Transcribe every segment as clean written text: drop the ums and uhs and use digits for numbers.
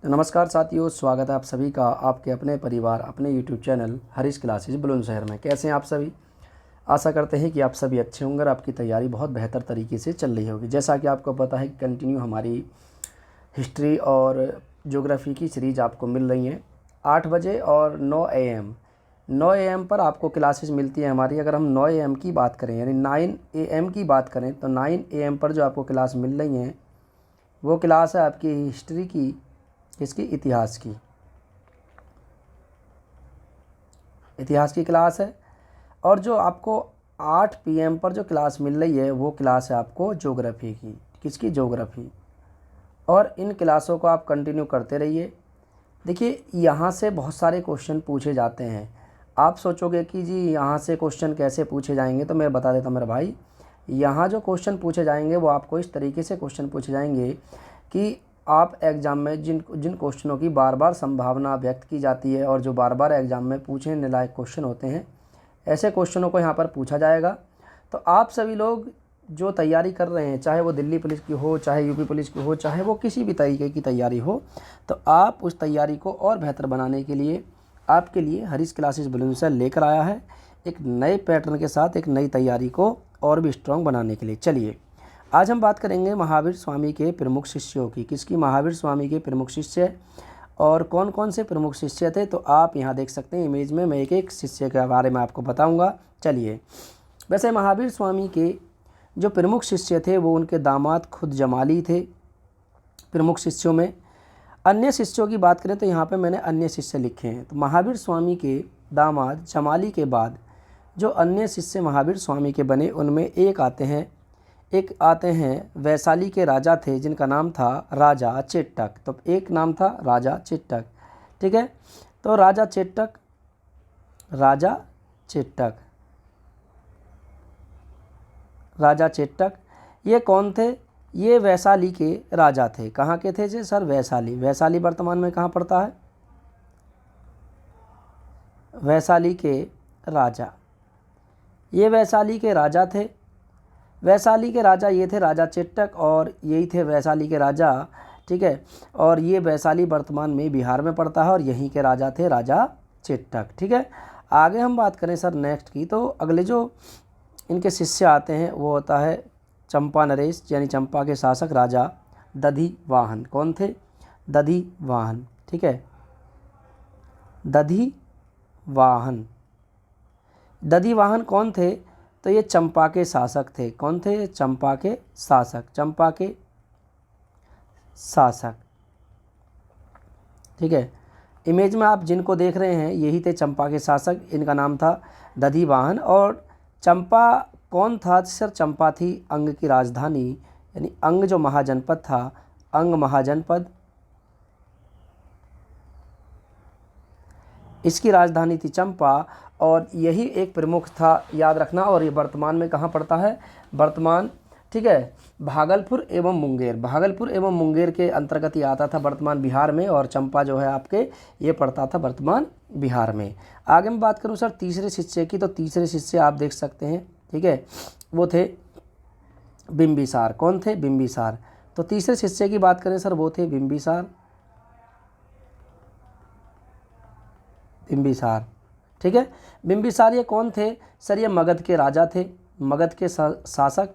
तो नमस्कार साथियों, स्वागत है आप सभी का आपके अपने परिवार अपने YouTube channel Harish classes Bulandshahr में। कैसे हैं आप सभी? आशा करते हैं कि आप सभी अच्छे होंगे और आपकी तैयारी बहुत बेहतर तरीके से चल रही होगी। जैसा कि आपको पता है कि कंटिन्यू हमारी हिस्ट्री और ज्योग्राफी की सीरीज़ आपको मिल रही हैं 8 बजे और 9 AM पर आपको क्लासेस मिलती है हमारी। अगर हम 9 AM की बात करें यानी 9 AM की बात करें तो 9 AM पर जो आपको क्लास मिल रही हैं वो क्लास है आपकी हिस्ट्री की, इसकी इतिहास की क्लास है। और जो आपको 8 PM पर जो क्लास मिल रही है वो क्लास है आपको ज्योग्राफी की। किसकी? ज्योग्राफी। और इन क्लासों को आप कंटिन्यू करते रहिए। देखिए, यहाँ से बहुत सारे क्वेश्चन पूछे जाते हैं। आप सोचोगे कि जी यहाँ से क्वेश्चन कैसे पूछे जाएंगे, तो मैं बता देता हूँ मेरे भाई। यहाँ जो क्वेश्चन पूछे जाएंगे वो आपको इस तरीके से क्वेश्चन पूछे जाएंगे कि आप एग्ज़ाम में जिन क्वेश्चनों की बार बार संभावना व्यक्त की जाती है और जो बार बार एग्ज़ाम में पूछने लायक क्वेश्चन होते हैं, ऐसे क्वेश्चनों को यहाँ पर पूछा जाएगा। तो आप सभी लोग जो तैयारी कर रहे हैं, चाहे वो दिल्ली पुलिस की हो, चाहे यूपी पुलिस की हो, चाहे वो किसी भी तरीके की तैयारी हो, तो आप उस तैयारी को और बेहतर बनाने के लिए आपके लिए हरीश क्लासेस बुलंदशहर लेकर आया है एक नए पैटर्न के साथ एक नई तैयारी को और भी स्ट्रॉन्ग बनाने के लिए। चलिए, आज हम बात करेंगे महावीर स्वामी के प्रमुख शिष्यों की। किसकी? महावीर स्वामी के प्रमुख शिष्य। और कौन कौन से प्रमुख शिष्य थे, तो आप यहाँ देख सकते हैं इमेज में। मैं एक एक शिष्य के बारे में आपको बताऊंगा। चलिए, वैसे महावीर स्वामी के जो प्रमुख शिष्य थे वो उनके दामाद खुद जमाली थे। प्रमुख शिष्यों में अन्य शिष्यों की बात करें तो यहाँ पे मैंने अन्य शिष्य लिखे हैं। तो महावीर स्वामी के दामाद जमाली के बाद जो अन्य शिष्य महावीर स्वामी के बने उनमें एक आते हैं वैशाली के राजा थे जिनका नाम था राजा चेट्टक। तो एक नाम था राजा चेट्टक, ठीक है। तो राजा चेट्टक ये कौन थे? ये वैशाली के राजा थे। कहाँ के थे जी सर? वैशाली वर्तमान में कहाँ पड़ता है? वैशाली के राजा, ये वैशाली के राजा थे। वैशाली के राजा ये थे राजा चेट्टक और यही थे वैशाली के राजा, ठीक है। और ये वैशाली वर्तमान में बिहार में पड़ता है और यहीं के राजा थे राजा चेट्टक, ठीक है। आगे हम बात करें सर नेक्स्ट की, तो अगले जो इनके शिष्य आते हैं वो होता है चंपा नरेश, यानी चंपा के शासक राजा दधिवाहन। कौन थे? दधिवाहन, ठीक है। दधिवाहन कौन थे? तो ये चंपा के शासक थे। कौन थे? चंपा के शासक, ठीक है। इमेज में आप जिनको देख रहे हैं यही थे चंपा के शासक। इनका नाम था दधिवाहन। और चंपा कौन था सर? चंपा थी अंग की राजधानी, यानी अंग जो महाजनपद था, अंग महाजनपद इसकी राजधानी थी चंपा। और यही एक प्रमुख था, याद रखना। और ये वर्तमान में कहाँ पड़ता है? वर्तमान, ठीक है, भागलपुर एवं मुंगेर के अंतर्गत ये आता था वर्तमान बिहार में। और चंपा जो है आपके ये पड़ता था वर्तमान बिहार में। आगे मैं बात करूँ सर तीसरे शिष्य की, तो तीसरे शिष्य आप देख सकते हैं, ठीक है, वो थे बिंबिसार। कौन थे? बिंबिसार। तो तीसरे शिष्य की बात करें सर वो थे बिंबिसार, ठीक है। बिंबिसार ये कौन थे सर? ये मगध के राजा थे, मगध के शासक।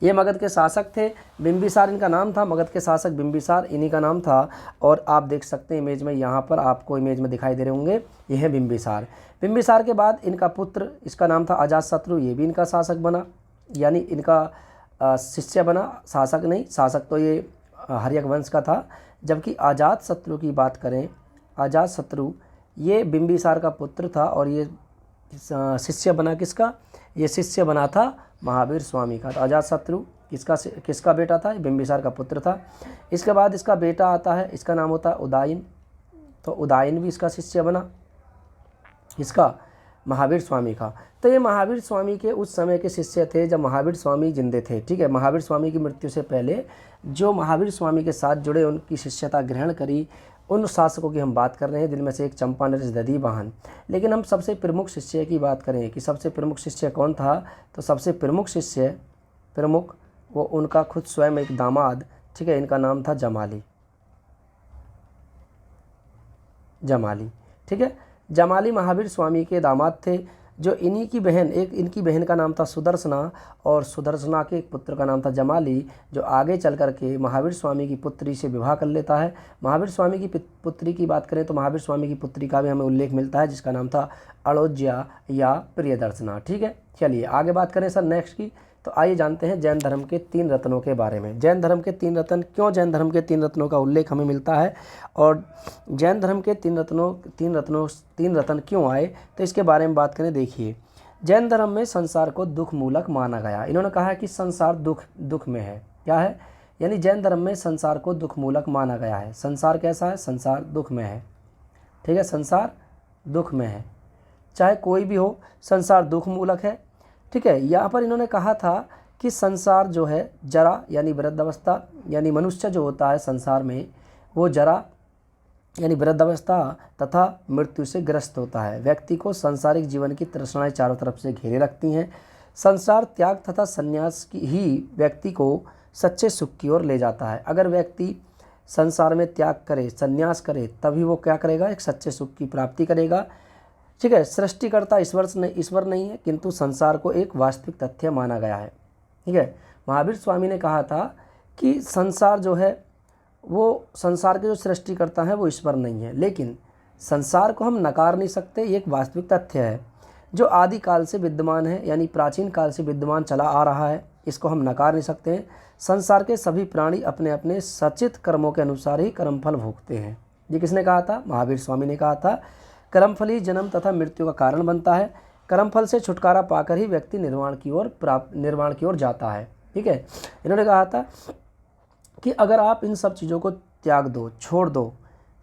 ये मगध के शासक थे। बिंबिसार इनका नाम था, मगध के शासक बिंबिसार इन्हीं का नाम था। और आप देख सकते हैं इमेज में, यहाँ पर आपको इमेज में दिखाई दे रहे होंगे, ये है बिंबिसार। बिंबिसार के बाद इनका पुत्र, इसका नाम था अजातशत्रु, ये भी इनका शासक बना, यानी इनका शिष्य बना, शासक नहीं। शासक तो ये हर्यक वंश का था। जबकि अजातशत्रु की बात करें, अजातशत्रु ये बिंबिसार का पुत्र था और ये शिष्य बना किसका? ये शिष्य बना था महावीर स्वामी का। तो अजातशत्रु किसका बेटा था? बिंबिसार का पुत्र था। इसके बाद इसका बेटा आता है, इसका नाम होता है उदयन। तो उदयन भी इसका शिष्य बना, इसका महावीर स्वामी का। तो ये महावीर स्वामी के उस समय के शिष्य थे जब महावीर स्वामी जिंदे थे, ठीक है। महावीर स्वामी की मृत्यु से पहले जो महावीर स्वामी के साथ जुड़े, उनकी शिष्यता ग्रहण करी, उन शासकों की हम बात कर रहे हैं जिनमें से एक चंपानरेश दधिवाहन। लेकिन हम सबसे प्रमुख शिष्य की बात करें कि सबसे प्रमुख शिष्य कौन था, तो सबसे प्रमुख शिष्य प्रमुख वो उनका खुद स्वयं एक दामाद, ठीक है, इनका नाम था जमाली। जमाली, ठीक है। जमाली महावीर स्वामी के दामाद थे, जो इन्हीं की बहन, एक इनकी बहन का नाम था सुदर्शना और सुदर्शना के एक पुत्र का नाम था जमाली, जो आगे चल कर के महावीर स्वामी की पुत्री से विवाह कर लेता है। महावीर स्वामी की पुत्री की बात करें तो महावीर स्वामी की पुत्री का भी हमें उल्लेख मिलता है, जिसका नाम था अड़ोज्या या प्रियदर्शना, ठीक है। चलिए आगे बात करें सर नेक्स्ट की, तो आइए जानते हैं जैन धर्म के 3 रत्नों के बारे में। जैन धर्म के 3 रत्न, क्यों जैन धर्म के 3 रत्नों का उल्लेख हमें मिलता है और जैन धर्म के 3 रत्न क्यों आए, तो इसके बारे में बात करें। देखिए, जैन धर्म में संसार को दुख मूलक माना गया। इन्होंने कहा है कि संसार दुख में है। क्या है, यानी जैन धर्म में संसार को दुख मूलक माना गया है। संसार कैसा है, संसार दुख में है, ठीक है, संसार दुख में है, चाहे कोई भी हो, संसार दुख मूलक है, ठीक है। यहाँ पर इन्होंने कहा था कि संसार जो है जरा यानी वृद्धावस्था, यानी मनुष्य जो होता है संसार में वो जरा यानी वृद्धावस्था तथा मृत्यु से ग्रस्त होता है। व्यक्ति को सांसारिक जीवन की तृष्णाएं चारों तरफ से घेरे रखती हैं। संसार त्याग तथा संन्यास की ही व्यक्ति को सच्चे सुख की ओर ले जाता है। अगर व्यक्ति संसार में त्याग करे, संन्यास करे, तभी वो क्या करेगा, एक सच्चे सुख की प्राप्ति करेगा, ठीक है। सृष्टिकर्ता ईश्वर नहीं है, किंतु संसार को एक वास्तविक तथ्य माना गया है, ठीक है। महावीर स्वामी ने कहा था कि संसार जो है वो, संसार के जो सृष्टिकर्ता है वो ईश्वर नहीं है, लेकिन संसार को हम नकार नहीं सकते, ये एक वास्तविक तथ्य है जो आदि काल से विद्यमान है, यानी प्राचीन काल से विद्यमान चला आ रहा है, इसको हम नकार नहीं सकते हैं। संसार के सभी प्राणी अपने अपने सचित कर्मों के अनुसार ही कर्मफल भोगते हैं। ये किसने कहा था, महावीर स्वामी ने कहा था। कर्मफल ही जन्म तथा मृत्यु का कारण बनता है। कर्मफल से छुटकारा पाकर ही व्यक्ति निर्वाण की ओर जाता है, ठीक है। इन्होंने कहा था कि अगर आप इन सब चीज़ों को त्याग दो, छोड़ दो,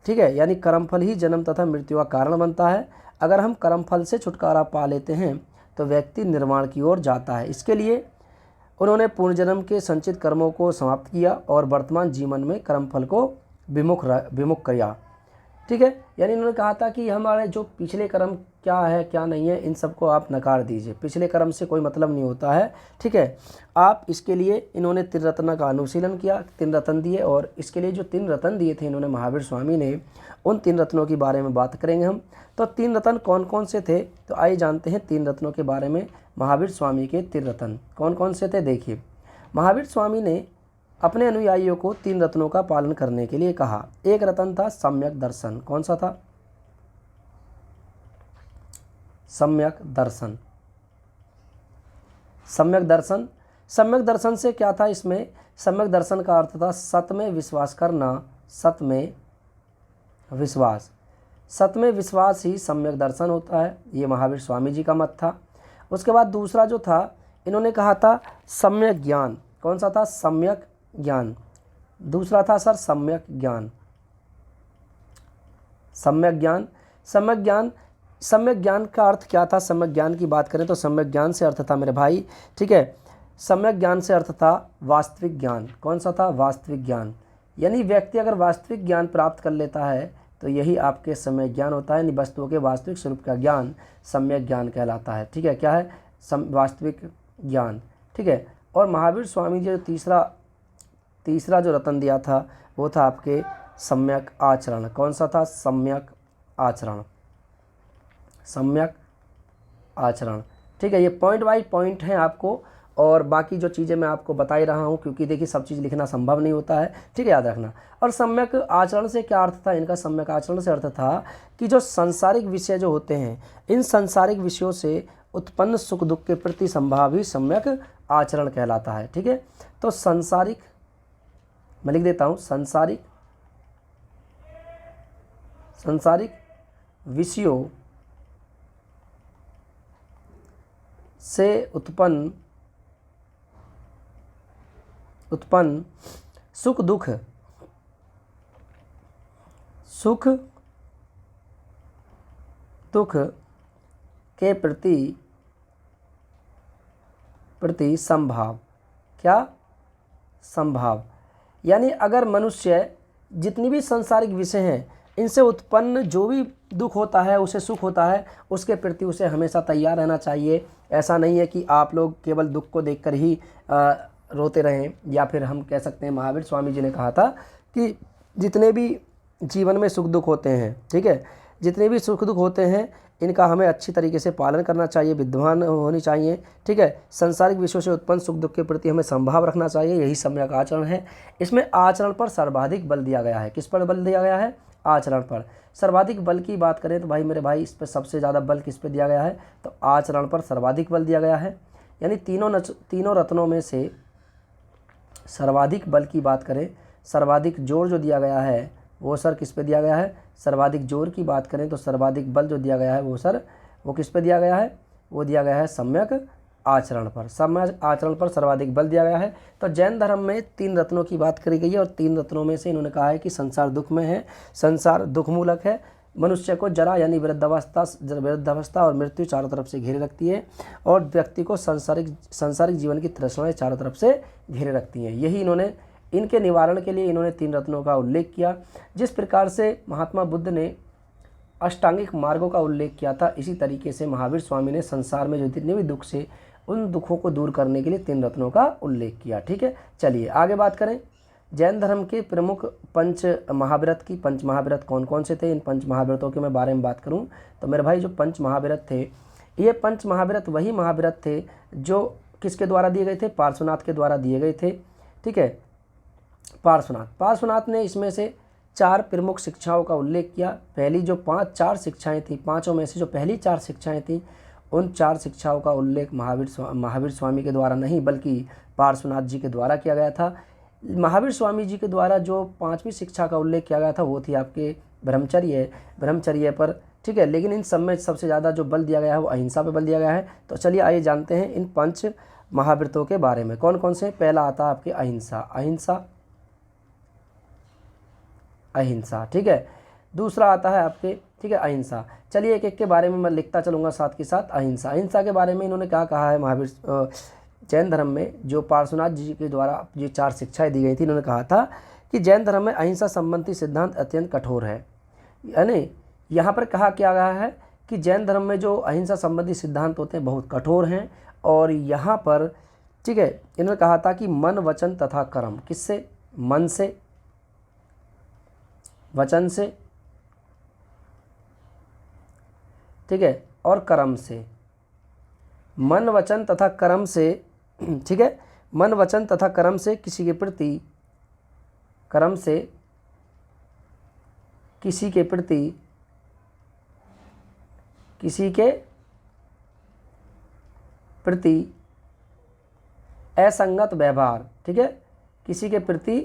ठीक है, यानी कर्मफल ही जन्म तथा मृत्यु का कारण बनता है। अगर हम कर्मफल से छुटकारा पा लेते हैं तो व्यक्ति निर्वाण की ओर जाता है। इसके लिए उन्होंने पूर्वजन्म के संचित कर्मों को समाप्त किया और वर्तमान जीवन में कर्मफल को विमुख किया, ठीक है। यानी इन्होंने कहा था कि हमारे जो पिछले कर्म क्या है क्या नहीं है, इन सबको आप नकार दीजिए, पिछले कर्म से कोई मतलब नहीं होता है, ठीक है। आप इसके लिए इन्होंने 3 रत्न का अनुशीलन किया, 3 रत्न दिए, और इसके लिए जो 3 रत्न दिए थे इन्होंने महावीर स्वामी ने, उन 3 रत्नों के बारे में बात करेंगे हम। तो 3 रत्न कौन कौन से थे, तो आइए जानते हैं 3 रत्नों के बारे में। महावीर स्वामी के 3 रत्न कौन कौन से थे। देखिए, महावीर स्वामी ने अपने अनुयायियों को 3 रत्नों का पालन करने के लिए कहा। एक रत्न था सम्यक दर्शन। कौन सा था, सम्यक दर्शन। सम्यक दर्शन, सम्यक दर्शन से क्या था, इसमें सम्यक दर्शन का अर्थ था सत में विश्वास करना, सत में विश्वास, सत में विश्वास ही सम्यक दर्शन होता है। ये महावीर स्वामी जी का मत था। उसके बाद दूसरा जो था, इन्होंने कहा था सम्यक ज्ञान। कौन सा था, सम्यक ज्ञान। दूसरा था सर सम्यक ज्ञान, सम्यक ज्ञान। सम्यक ज्ञान, सम्यक ज्ञान का अर्थ क्या था, सम्यक ज्ञान की बात करें तो सम्यक ज्ञान से अर्थ था मेरे भाई, ठीक है, सम्यक ज्ञान से अर्थ था वास्तविक ज्ञान। कौन सा था, वास्तविक ज्ञान। यानी व्यक्ति अगर वास्तविक ज्ञान प्राप्त कर लेता है तो यही आपके सम्यक ज्ञान होता है, यानी वस्तुओं के वास्तविक स्वरूप का ज्ञान सम्यक ज्ञान कहलाता है, ठीक है। क्या है, वास्तविक ज्ञान, ठीक है। और महावीर स्वामी जी जो तीसरा जो रत्न दिया था वो था आपके सम्यक आचरण। कौन सा था, सम्यक आचरण, सम्यक आचरण, ठीक है। ये पॉइंट बाय पॉइंट हैं आपको, और बाकी जो चीज़ें मैं आपको बता ही रहा हूँ, क्योंकि देखिए सब चीज़ लिखना संभव नहीं होता है, ठीक है, याद रखना। और सम्यक आचरण से क्या अर्थ था इनका, सम्यक आचरण से अर्थ था कि जो सांसारिक विषय जो होते हैं, इन सांसारिक विषयों से उत्पन्न सुख दुख के प्रति संभाव ही सम्यक आचरण कहलाता है, ठीक है। तो सांसारिक, मैं लिख देता हूँ, सांसारिक विषयों से उत्पन्न सुख दुख के प्रति संभाव, क्या, संभाव। यानी अगर मनुष्य जितनी भी सांसारिक विषय हैं इनसे उत्पन्न जो भी दुख होता है, उसे सुख होता है, उसके प्रति उसे हमेशा तैयार रहना चाहिए। ऐसा नहीं है कि आप लोग केवल दुख को देखकर ही रोते रहें। या फिर हम कह सकते हैं, महावीर स्वामी जी ने कहा था कि जितने भी जीवन में सुख दुख होते हैं, ठीक है, जितने भी सुख दुख होते हैं, इनका हमें अच्छी तरीके से पालन करना चाहिए, विद्वान होनी चाहिए, ठीक है। सांसारिक विषयों से उत्पन्न सुख दुख के प्रति हमें संभाव रखना चाहिए, यही सम्यक आचरण है। इसमें आचरण पर सर्वाधिक बल दिया गया है। किस पर बल दिया गया है? आचरण पर। सर्वाधिक बल की बात करें तो भाई मेरे भाई, इस पर सबसे ज़्यादा बल किस पे दिया गया है? तो आचरण पर सर्वाधिक बल दिया गया है। यानी तीनों रत्नों में से सर्वाधिक बल की बात करें, सर्वाधिक जोर जो दिया गया है वो सर किस पे दिया गया है? सर्वाधिक जोर की बात करें तो सर्वाधिक बल जो दिया गया है वो किस पे दिया गया है? वो दिया गया है सम्यक आचरण पर। सम्यक आचरण पर सर्वाधिक बल दिया गया है। तो जैन धर्म में 3 रत्नों की बात करी गई है, और 3 रत्नों में से इन्होंने कहा है कि संसार दुख में है, संसार दुख मूलक है, मनुष्य को जरा यानी वृद्धावस्था और मृत्यु चारों तरफ से घेरे रखती है, और व्यक्ति को सांसारिक जीवन की तृष्णाएं चारों तरफ से घेरे रखती हैं। यही इनके निवारण के लिए इन्होंने 3 रत्नों का उल्लेख किया। जिस प्रकार से महात्मा बुद्ध ने अष्टांगिक मार्गों का उल्लेख किया था, इसी तरीके से महावीर स्वामी ने संसार में जो जितने भी दुख से, उन दुखों को दूर करने के लिए 3 रत्नों का उल्लेख किया। ठीक है, चलिए आगे बात करें। जैन धर्म के प्रमुख पंच महाव्रत कौन कौन से थे? इन पंच महाव्रतों के मैं बारे में बात करूं तो मेरे भाई, जो पंच महाव्रत थे, ये पंच महाव्रत वही महाव्रत थे जो किसके द्वारा दिए गए थे? पार्श्वनाथ के द्वारा दिए गए थे। ठीक है, पार्श्वनाथ ने इसमें से 4 प्रमुख शिक्षाओं का उल्लेख किया। पहली जो 4 शिक्षाएं थी, पांचों में से जो पहली 4 शिक्षाएं थी, उन 4 शिक्षाओं का उल्लेख महावीर स्वामी के द्वारा नहीं बल्कि पार्श्वनाथ जी के द्वारा किया गया था। महावीर स्वामी जी के द्वारा जो 5वीं शिक्षा का उल्लेख किया गया था वो थी आपके ब्रह्मचर्य पर। ठीक है, लेकिन इन सब में सबसे ज़्यादा जो बल दिया गया है वो अहिंसा पे बल दिया गया है। तो चलिए आइए जानते हैं इन पंच महाव्रतों के बारे में कौन कौन से। पहला आता है आपके अहिंसा। ठीक है, दूसरा आता है आपके, ठीक है, अहिंसा। चलिए एक एक के बारे में मैं लिखता चलूँगा साथ के साथ। अहिंसा के बारे में इन्होंने क्या कहा है? महावीर जैन धर्म में जो पार्श्वनाथ जी के द्वारा ये 4 शिक्षाएं दी गई थी, इन्होंने कहा था कि जैन धर्म में अहिंसा संबंधी सिद्धांत अत्यंत कठोर है। यानी यहाँ पर कहा क्या गया है कि जैन धर्म में जो अहिंसा संबंधी सिद्धांत होते हैं बहुत कठोर हैं। और यहाँ पर, ठीक है, इन्होंने कहा था कि मन, वचन तथा कर्म, किससे? मन से, वचन से, ठीक है, और कर्म से। मन, वचन तथा कर्म से, ठीक है, मन, वचन तथा कर्म से किसी के प्रति असंगत व्यवहार, ठीक है, किसी के प्रति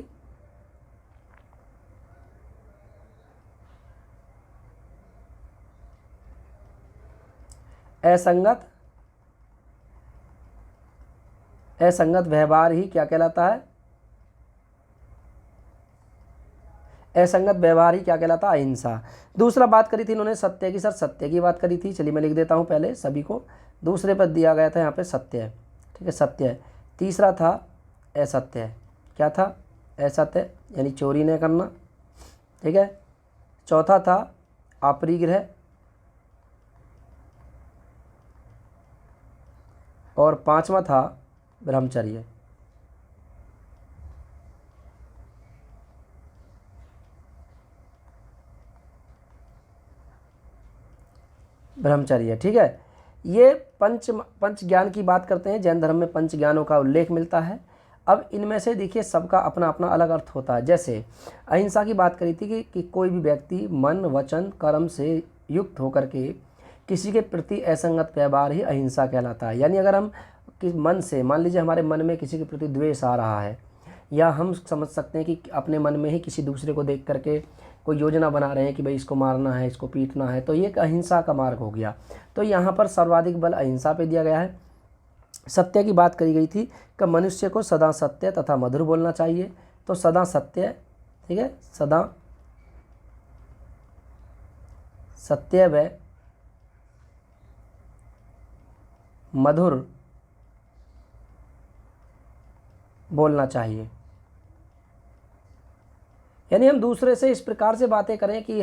असंगत व्यवहार ही क्या कहलाता है? असंगत व्यवहार ही क्या कहलाता है? अहिंसा। दूसरा बात करी थी इन्होंने सत्य की। सर सत्य की बात करी थी, चलिए मैं लिख देता हूँ पहले सभी को। दूसरे पर दिया गया था यहाँ पे सत्य, ठीक है, सत्य। तीसरा था असत्य। क्या था? असत्य, यानी चोरी नहीं करना, ठीक है। चौथा था अपरिग्रह, और 5वां था ब्रह्मचर्य। ठीक है। ये पंच ज्ञान की बात करते हैं। जैन धर्म में पंच ज्ञानों का उल्लेख मिलता है। अब इनमें से देखिए सबका अपना अपना अलग अर्थ होता है। जैसे अहिंसा की बात करी थी कि कोई भी व्यक्ति मन, वचन, कर्म से युक्त होकर के किसी के प्रति असंगत व्यवहार ही अहिंसा कहलाता है। यानी अगर हम मन से, मान लीजिए हमारे मन में किसी के प्रति द्वेष आ रहा है, या हम समझ सकते हैं कि अपने मन में ही किसी दूसरे को देख करके कोई योजना बना रहे हैं कि भाई इसको मारना है, इसको पीटना है, तो ये एक अहिंसा का मार्ग हो गया। तो यहाँ पर सर्वाधिक बल अहिंसा पे दिया गया है। सत्य की बात करी गई थी कि मनुष्य को सदा सत्य तथा मधुर बोलना चाहिए। तो सदा सत्य, ठीक है, सदा सत्य व मधुर बोलना चाहिए। यानी हम दूसरे से इस प्रकार से बातें करें कि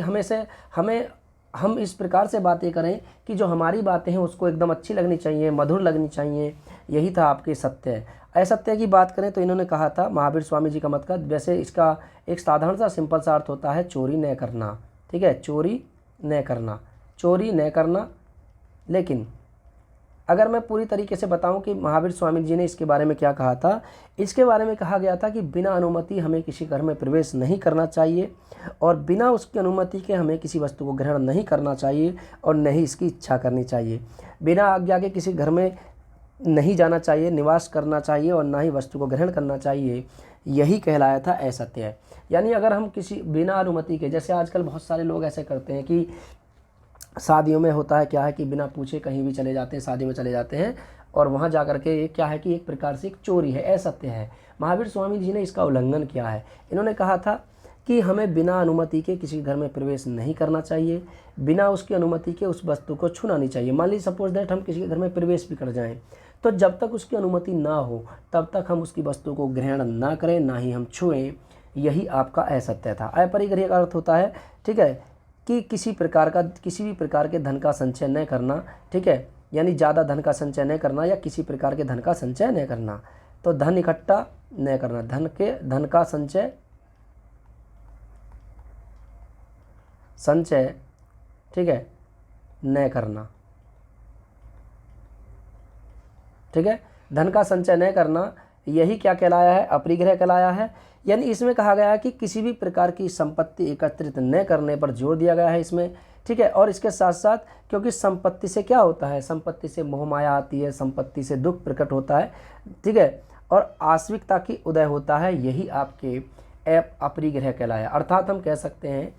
हम इस प्रकार से बातें करें कि जो हमारी बातें हैं उसको एकदम अच्छी लगनी चाहिए, मधुर लगनी चाहिए। यही था आपके सत्य। असत्य की बात करें तो इन्होंने कहा था महावीर स्वामी जी का मत का, वैसे इसका एक साधारण सा सिंपल सा अर्थ होता है चोरी न करना। ठीक है, चोरी न करना, चोरी न करना। लेकिन अगर मैं पूरी तरीके से बताऊं कि महावीर स्वामी जी ने इसके बारे में क्या कहा था, इसके बारे में कहा गया था कि बिना अनुमति हमें किसी घर में प्रवेश नहीं करना चाहिए और बिना उसकी अनुमति के हमें किसी वस्तु को ग्रहण नहीं करना चाहिए और न ही इसकी इच्छा करनी चाहिए। बिना आज्ञा के किसी घर में नहीं जाना चाहिए, निवास करना चाहिए और ना ही वस्तु को ग्रहण करना चाहिए। यही कहलाया था असत्य। यानी अगर हम किसी बिना अनुमति के, जैसे आजकल बहुत सारे लोग ऐसे करते हैं कि शादियों में होता है क्या है कि बिना पूछे कहीं भी चले जाते हैं, शादी में चले जाते हैं और वहाँ जा कर के क्या है कि एक प्रकार से एक चोरी है, असत्य है। महावीर स्वामी जी ने इसका उल्लंघन किया है। इन्होंने कहा था कि हमें बिना अनुमति के किसी घर में प्रवेश नहीं करना चाहिए, बिना उसकी अनुमति के उस वस्तु को छूना नहीं चाहिए। मान लीजिए सपोज दैट हम किसी के घर में प्रवेश भी कर जाएं, तो जब तक उसकी अनुमति ना हो तब तक हम उसकी वस्तु को ग्रहण ना करें, ना ही हम छुएं। यही आपका असत्य था। अपरिग्रह का अर्थ होता है, ठीक है, कि किसी भी प्रकार के धन का संचय न करना। ठीक है, यानी ज़्यादा धन का संचय न करना या किसी प्रकार के धन का संचय न करना। तो धन इकट्ठा न करना, धन का संचय ठीक है न करना। ठीक है, धन का संचय न करना, यही क्या कहलाया है, अपरिग्रह कहलाया है। यानी इसमें कहा गया है कि किसी भी प्रकार की संपत्ति एकत्रित न करने पर जोर दिया गया है इसमें। ठीक है, और इसके साथ साथ क्योंकि संपत्ति से क्या होता है, संपत्ति से मोह माया आती है, संपत्ति से दुख प्रकट होता है। ठीक है, और आश्विकता की उदय होता है। यही आपके अपरिग्रह कहलाया। अर्थात हम कह सकते हैं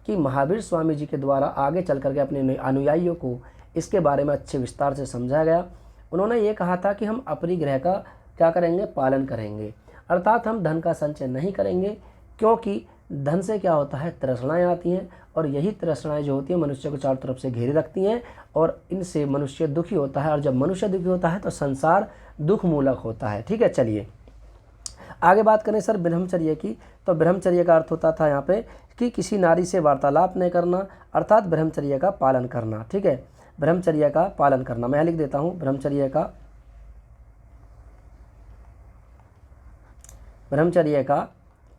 कि महावीर स्वामी जी के द्वारा आगे चल करके अपने अनुयायियों को इसके बारे में अच्छे विस्तार से समझाया गया। उन्होंने ये कहा था कि हम अपरिग्रह का क्या करेंगे, पालन करेंगे। अर्थात हम धन का संचय नहीं करेंगे, क्योंकि धन से क्या होता है, तृष्णाएं आती हैं और यही तृष्णाएं जो होती हैं मनुष्य को चारों तरफ से घेरे रखती हैं और इनसे मनुष्य दुखी होता है। और जब मनुष्य दुखी होता है तो संसार दुख मूलक होता है। ठीक है, चलिए आगे बात करें सर ब्रह्मचर्य की। तो ब्रह्मचर्य का अर्थ होता था यहाँ पे कि किसी नारी से वार्तालाप नहीं करना, अर्थात ब्रह्मचर्य का पालन करना। ठीक है, ब्रह्मचर्य का पालन करना। मैं लिख देता हूँ, ब्रह्मचर्य का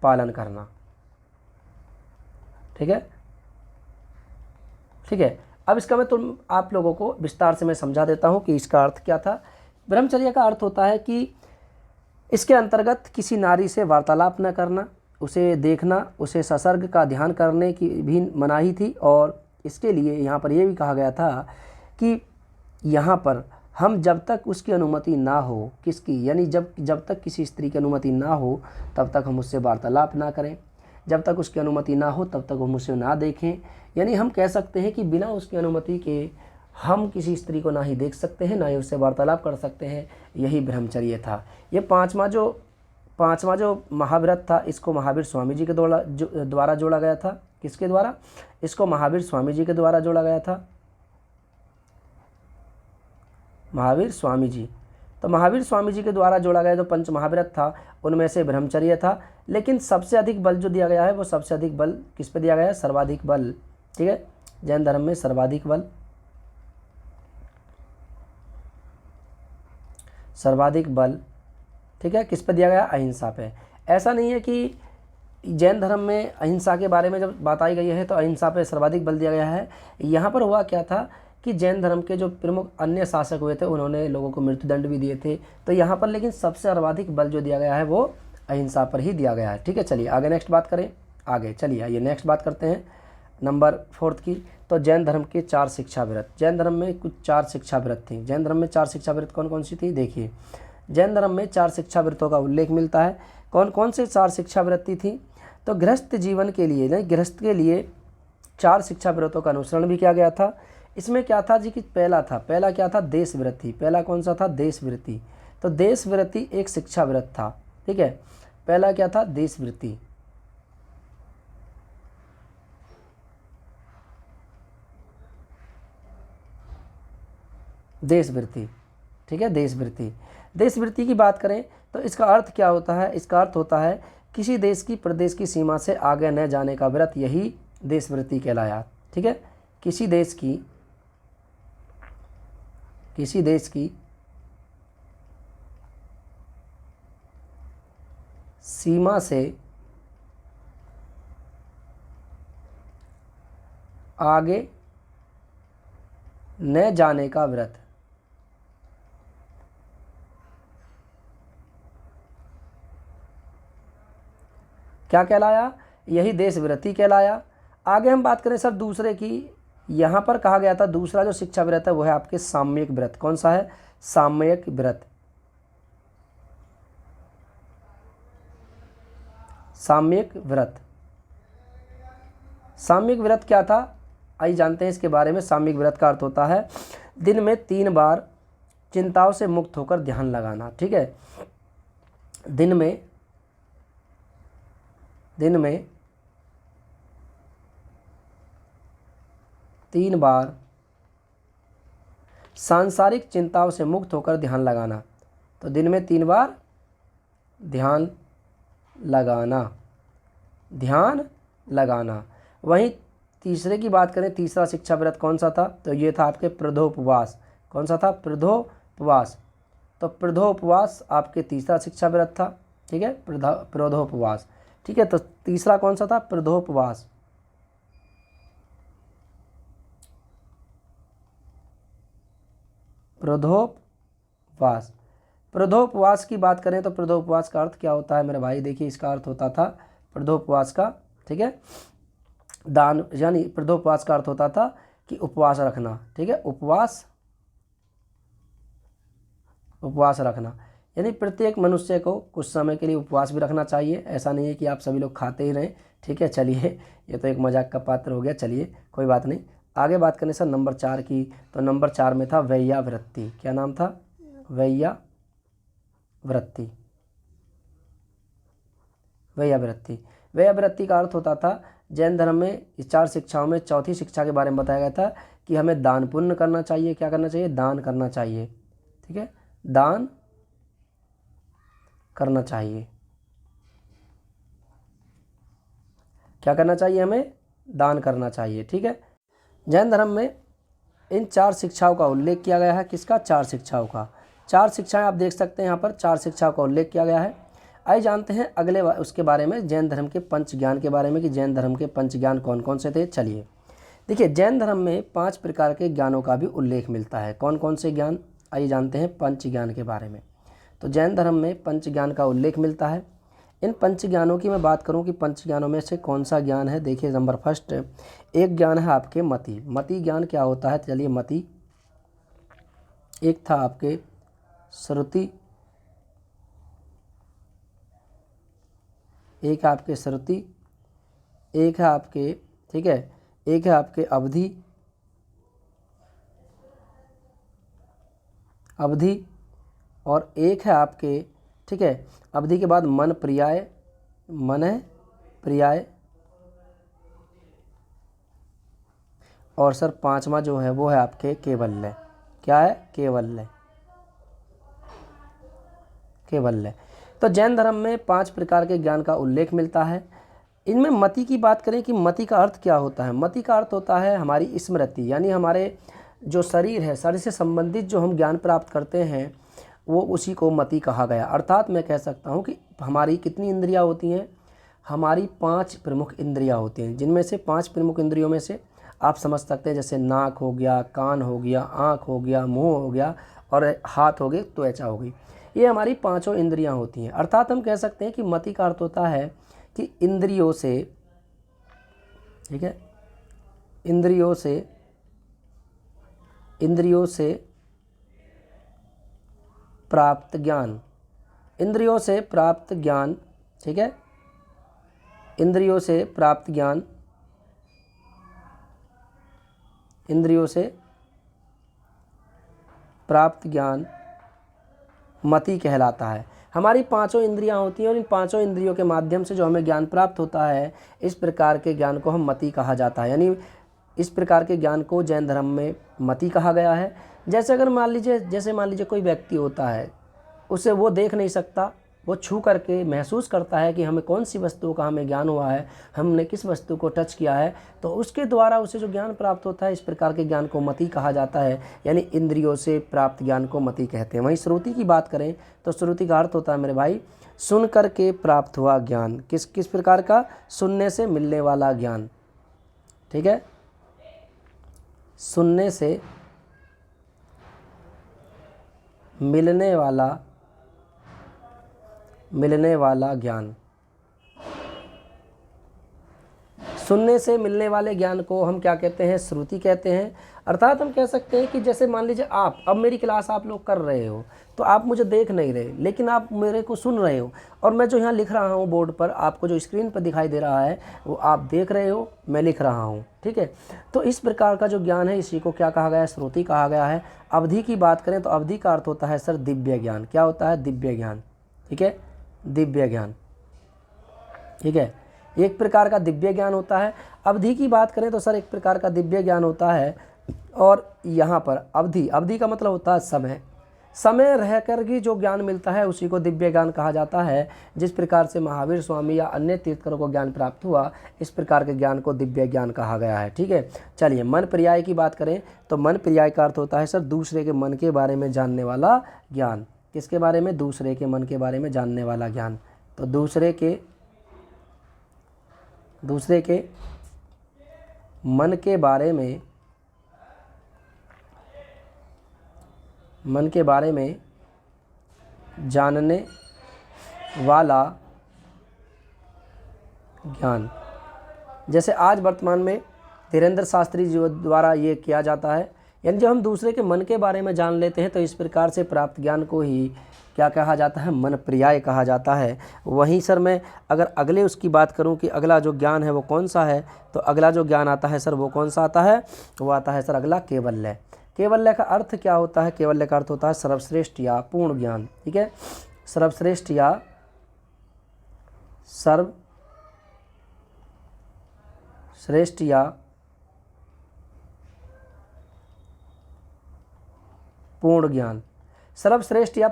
पालन करना। ठीक है, ठीक है। अब इसका मैं आप लोगों को विस्तार से मैं समझा देता हूँ कि इसका अर्थ क्या था। ब्रह्मचर्य का अर्थ होता है कि इसके अंतर्गत किसी नारी से वार्तालाप न करना, उसे देखना, उसे ससर्ग का ध्यान करने की भी मनाही थी। और इसके लिए यहाँ पर यह भी कहा गया था कि यहाँ पर हम जब तक उसकी अनुमति ना हो, किसकी, यानी जब तक किसी स्त्री की अनुमति ना हो तब तक हम उससे वार्तालाप ना करें, जब तक उसकी अनुमति ना हो तब तक हम उसे ना देखें। यानी हम कह सकते हैं कि बिना उसकी अनुमति के हम किसी स्त्री को ना ही देख सकते हैं, ना ही उससे वार्तालाप कर सकते हैं। यही ब्रह्मचर्य था। ये पांचवा जो महाव्रत था, इसको महावीर स्वामी जी के द्वारा जोड़ा गया था। किसके द्वारा? इसको महावीर स्वामी जी के द्वारा जोड़ा गया था, महावीर स्वामी जी। तो महावीर स्वामी जी के द्वारा जोड़ा गया जो पंच महाव्रत था उनमें से ब्रह्मचर्य था। लेकिन सबसे अधिक बल जो दिया गया है वो सबसे अधिक बल किस पे दिया गया है? सर्वाधिक बल। ठीक है, जैन धर्म में सर्वाधिक बल ठीक है किस पे दिया गया? अहिंसा पे। ऐसा नहीं है कि जैन धर्म में अहिंसा के बारे में जब बात आई गई है तो अहिंसा पे सर्वाधिक बल दिया गया है। यहाँ पर हुआ क्या था कि जैन धर्म के जो प्रमुख अन्य शासक हुए थे उन्होंने लोगों को मृत्युदंड भी दिए थे। तो यहाँ पर लेकिन सबसे सर्वाधिक बल जो दिया गया है वो अहिंसा पर ही दिया गया है। ठीक है, चलिए आगे नेक्स्ट बात करें। आगे चलिए आइए नेक्स्ट बात करते हैं नंबर 4 की। तो जैन धर्म के 4 शिक्षा व्रत। जैन धर्म में कुछ 4 शिक्षा व्रत थी। जैन धर्म में 4 शिक्षा व्रत कौन कौन सी थी? देखिए, जैन धर्म में 4 शिक्षा व्रतों का उल्लेख मिलता है। कौन कौन से 4 शिक्षा व्रत्ति थी? तो गृहस्थ जीवन के लिए, नहीं गृहस्थ के लिए 4 शिक्षा व्रतों का अनुसरण भी किया गया था। इसमें क्या था जी कि पहला क्या था? देशवृत्ति। पहला कौन सा था? देशवृत्ति। तो देशवृत्ति एक शिक्षा व्रत था। ठीक है, पहला क्या था? देशवृत्ति। देशवृत्ति। ठीक है, देशवृत्ति। देशवृत्ति की बात करें तो इसका अर्थ क्या होता है? इसका अर्थ होता है किसी देश की प्रदेश की सीमा से आगे न जाने का व्रत यही देशव्रती कहलाया। ठीक है, किसी देश की सीमा से आगे न जाने का व्रत क्या कहलाया? यही देशव्रती कहलाया। आगे हम बात करें सर दूसरे की, यहाँ पर कहा गया था दूसरा जो शिक्षा व्रत है वो है आपके सामयिक व्रत। कौन सा है? सामयिक व्रत। सामयिक व्रत, सामयिक व्रत क्या था? आइए जानते हैं इसके बारे में। सामयिक व्रत का अर्थ होता है दिन में 3 बार चिंताओं से मुक्त होकर ध्यान लगाना। ठीक है, दिन में 3 बार सांसारिक चिंताओं से मुक्त होकर ध्यान लगाना। तो दिन में 3 बार ध्यान लगाना। वहीं तीसरे की बात करें, तीसरा शिक्षा व्रत कौन सा था? तो ये था आपके प्रदोपवास। कौन सा था? प्रदोपवास। तो प्रदोपवास आपके तीसरा शिक्षा व्रत था। ठीक है, प्रदोपवास। ठीक है, तो तीसरा कौन सा था? प्रदोपवास। प्रदोपवास। प्रदोपवास की बात करें तो प्रदोपवास का अर्थ क्या होता है मेरे भाई? देखिए, इसका अर्थ होता था प्रदोपवास का, ठीक है, दान, यानी प्रदोपवास का अर्थ होता था कि उपवास रखना। ठीक है, उपवास रखना, यानी प्रत्येक मनुष्य को कुछ समय के लिए उपवास भी रखना चाहिए। ऐसा नहीं है कि आप सभी लोग खाते ही रहें। ठीक है, चलिए, ये तो एक मजाक का पात्र हो गया। चलिए, कोई बात नहीं। आगे बात करें सर नंबर 4 की, तो नंबर 4 में था वैयावृत्ति। क्या नाम था? वैयावृत्ति। वैयावृत्ति का अर्थ होता था, जैन धर्म में इस 4 शिक्षाओं में चौथी शिक्षा के बारे में बताया गया था कि हमें दान पुण्य करना चाहिए। क्या करना चाहिए? दान करना चाहिए। ठीक है, दान करना चाहिए। क्या करना चाहिए? हमें दान करना चाहिए। ठीक है, जैन धर्म में इन 4 शिक्षाओं का उल्लेख किया गया है। किसका? 4 शिक्षाओं का। 4 शिक्षाएं आप देख सकते हैं यहाँ पर, 4 शिक्षाओं का उल्लेख किया गया है। आइए जानते हैं अगले उसके बारे में, जैन धर्म के पंच ज्ञान के बारे में, कि जैन धर्म के पंच ज्ञान कौन कौन से थे। चलिए देखिए, जैन धर्म में 5 प्रकार के ज्ञानों का भी उल्लेख मिलता है। कौन कौन से ज्ञान? आइए जानते हैं पंच ज्ञान के बारे में। तो जैन धर्म में पंच ज्ञान का उल्लेख मिलता है। इन पंच ज्ञानों की मैं बात करूं कि पंच ज्ञानों में से कौन सा ज्ञान है। देखिए, नंबर फर्स्ट एक ज्ञान है आपके मति। मति ज्ञान क्या होता है? चलिए, मति एक था आपके श्रुति, एक है आपके श्रुति, एक है आपके, ठीक है, एक है आपके अवधि, और एक है आपके, ठीक है, अवधि के बाद मन पर्याय, और सर 5वां जो है वो है आपके केवल्य। क्या है? केवल्य। तो जैन धर्म में 5 प्रकार के ज्ञान का उल्लेख मिलता है। इनमें मति की बात करें कि मति का अर्थ क्या होता है। मति का अर्थ होता है हमारी स्मृति, यानी हमारे जो शरीर है, शरीर से संबंधित जो हम ज्ञान प्राप्त करते हैं वो उसी को मति कहा गया। अर्थात मैं कह सकता हूँ कि हमारी कितनी इंद्रियाँ होती हैं? हमारी 5 प्रमुख इंद्रियाँ होती हैं, जिनमें से 5 प्रमुख इंद्रियों में से आप समझ सकते हैं जैसे नाक हो गया, कान हो गया, आँख हो गया, मुँह हो गया और हाथ हो गए, त्वचा हो गई। ये हमारी 5 इंद्रियाँ होती हैं। अर्थात हम कह सकते हैं कि मति का अर्थ होता है कि इंद्रियों से, ठीक है, इंद्रियों से प्राप्त ज्ञान, इंद्रियों से प्राप्त ज्ञान, ठीक है, इंद्रियों से प्राप्त ज्ञान, इंद्रियों से प्राप्त ज्ञान मति कहलाता है। हमारी 5 इंद्रियां होती हैं और इन 5 इंद्रियों के माध्यम से जो हमें ज्ञान प्राप्त होता है, इस प्रकार के ज्ञान को हम मति कहा जाता है। यानी इस प्रकार के ज्ञान को जैन धर्म में मति कहा गया है। जैसे अगर मान लीजिए कोई व्यक्ति होता है, उसे वो देख नहीं सकता, वो छू करके महसूस करता है कि हमें कौन सी वस्तु का हमें ज्ञान हुआ है, हमने किस वस्तु को टच किया है, तो उसके द्वारा उसे जो ज्ञान प्राप्त होता है, इस प्रकार के ज्ञान को मति कहा जाता है। यानी इंद्रियों से प्राप्त ज्ञान को मति कहते हैं। वहीं श्रुति की बात करें तो श्रुति का अर्थ होता है मेरे भाई सुन करके प्राप्त हुआ ज्ञान। किस किस प्रकार का? सुनने से मिलने वाला ज्ञान। ठीक है, सुनने से मिलने वाला ज्ञान। सुनने से मिलने वाले ज्ञान को हम क्या कहते हैं? श्रुति कहते हैं। अर्थात हम कह सकते हैं कि जैसे मान लीजिए आप अब मेरी क्लास आप लोग कर रहे हो, तो आप मुझे देख नहीं रहे, लेकिन आप मेरे को सुन रहे हो, और मैं जो यहाँ लिख रहा हूँ बोर्ड पर, आपको जो स्क्रीन पर दिखाई दे रहा है वो आप देख रहे हो, मैं लिख रहा हूँ। ठीक है, तो इस प्रकार का जो ज्ञान है इसी को क्या कहा गया है? श्रुति कहा गया है। अवधि की बात करें तो अवधि का अर्थ होता है सर दिव्य ज्ञान। क्या होता है? दिव्य ज्ञान। ठीक है, दिव्य ज्ञान। ठीक है, एक प्रकार का दिव्य ज्ञान होता है। अवधि की बात करें तो सर एक प्रकार का दिव्य ज्ञान होता है। और यहाँ पर अवधि का मतलब होता है समय। समय रह कर भी जो ज्ञान मिलता है उसी को दिव्य ज्ञान कहा जाता है। जिस प्रकार से महावीर स्वामी या अन्य तीर्थकरों को ज्ञान प्राप्त हुआ, इस प्रकार के ज्ञान को दिव्य ज्ञान कहा गया है। ठीक है, चलिए मन पर्याय की बात करें तो मन पर्याय का अर्थ होता है सर दूसरे के मन के बारे में जानने वाला ज्ञान। किसके बारे में? दूसरे के मन के बारे में जानने वाला ज्ञान। तो दूसरे के मन के बारे में जानने वाला ज्ञान। जैसे आज वर्तमान में धीरेन्द्र शास्त्री जी द्वारा ये किया जाता है, यानी जब हम दूसरे के मन के बारे में जान लेते हैं तो इस प्रकार से प्राप्त ज्ञान को ही क्या कहा जाता है? मन पर्याय कहा जाता है। वहीं सर मैं अगर अगले उसकी बात करूं कि अगला जो ज्ञान है वो कौन सा है, तो अगला जो ज्ञान आता है सर वो कौन सा आता है? वो आता है सर अगला कैवल्य। कैवल्य का अर्थ क्या होता है? कैवल्य का अर्थ होता है सर्वश्रेष्ठ या पूर्ण ज्ञान। ठीक है, सर्वश्रेष्ठ या पूर्ण ज्ञान। सर्वश्रेष्ठ या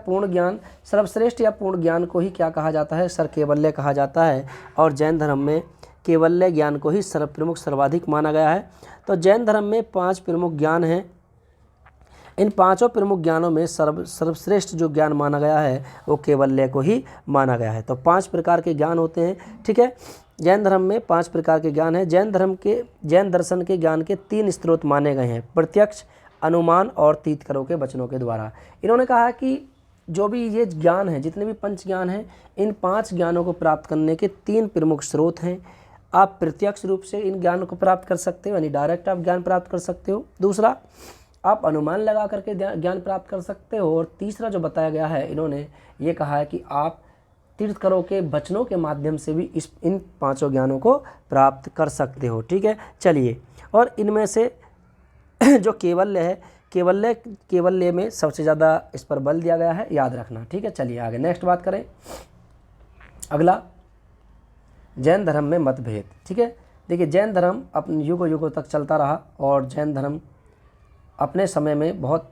पूर्ण ज्ञान को ही क्या कहा जाता है? सर कैवल्य कहा जाता है। और जैन धर्म में कैवल्य ज्ञान को ही सर्वप्रमुख सर्वाधिक माना गया है। तो जैन धर्म में 5 प्रमुख ज्ञान हैं। इन 5 प्रमुख ज्ञानों में सर्वश्रेष्ठ जो ज्ञान माना गया है वो कैवल्य को ही माना गया है। तो 5 प्रकार के ज्ञान होते हैं। ठीक है, जैन धर्म में 5 प्रकार के ज्ञान हैं। जैन दर्शन के ज्ञान के 3 स्रोत माने गए हैं, प्रत्यक्ष, अनुमान और तीर्थकरों के वचनों के द्वारा। इन्होंने कहा कि जो भी ये ज्ञान है, जितने भी 5 ज्ञान हैं, इन 5 ज्ञानों को प्राप्त करने के 3 प्रमुख स्रोत हैं। आप प्रत्यक्ष रूप से इन ज्ञानों को प्राप्त कर सकते हो, यानी डायरेक्ट आप ज्ञान प्राप्त कर सकते हो। दूसरा, आप अनुमान लगा करके ज्ञान प्राप्त कर सकते हो। और तीसरा जो बताया गया है, इन्होंने ये कहा है कि आप तीर्थकरों के वचनों के माध्यम से भी इन 5 ज्ञानों को प्राप्त कर सकते हो। ठीक है, चलिए, और इनमें से जो कैवल्य है, कैवल्य में सबसे ज़्यादा इस पर बल दिया गया है, याद रखना। ठीक है, चलिए आगे नेक्स्ट बात करें। अगला, जैन धर्म में मतभेद। ठीक है, देखिए जैन धर्म अपने युगों तक चलता रहा और जैन धर्म अपने समय में बहुत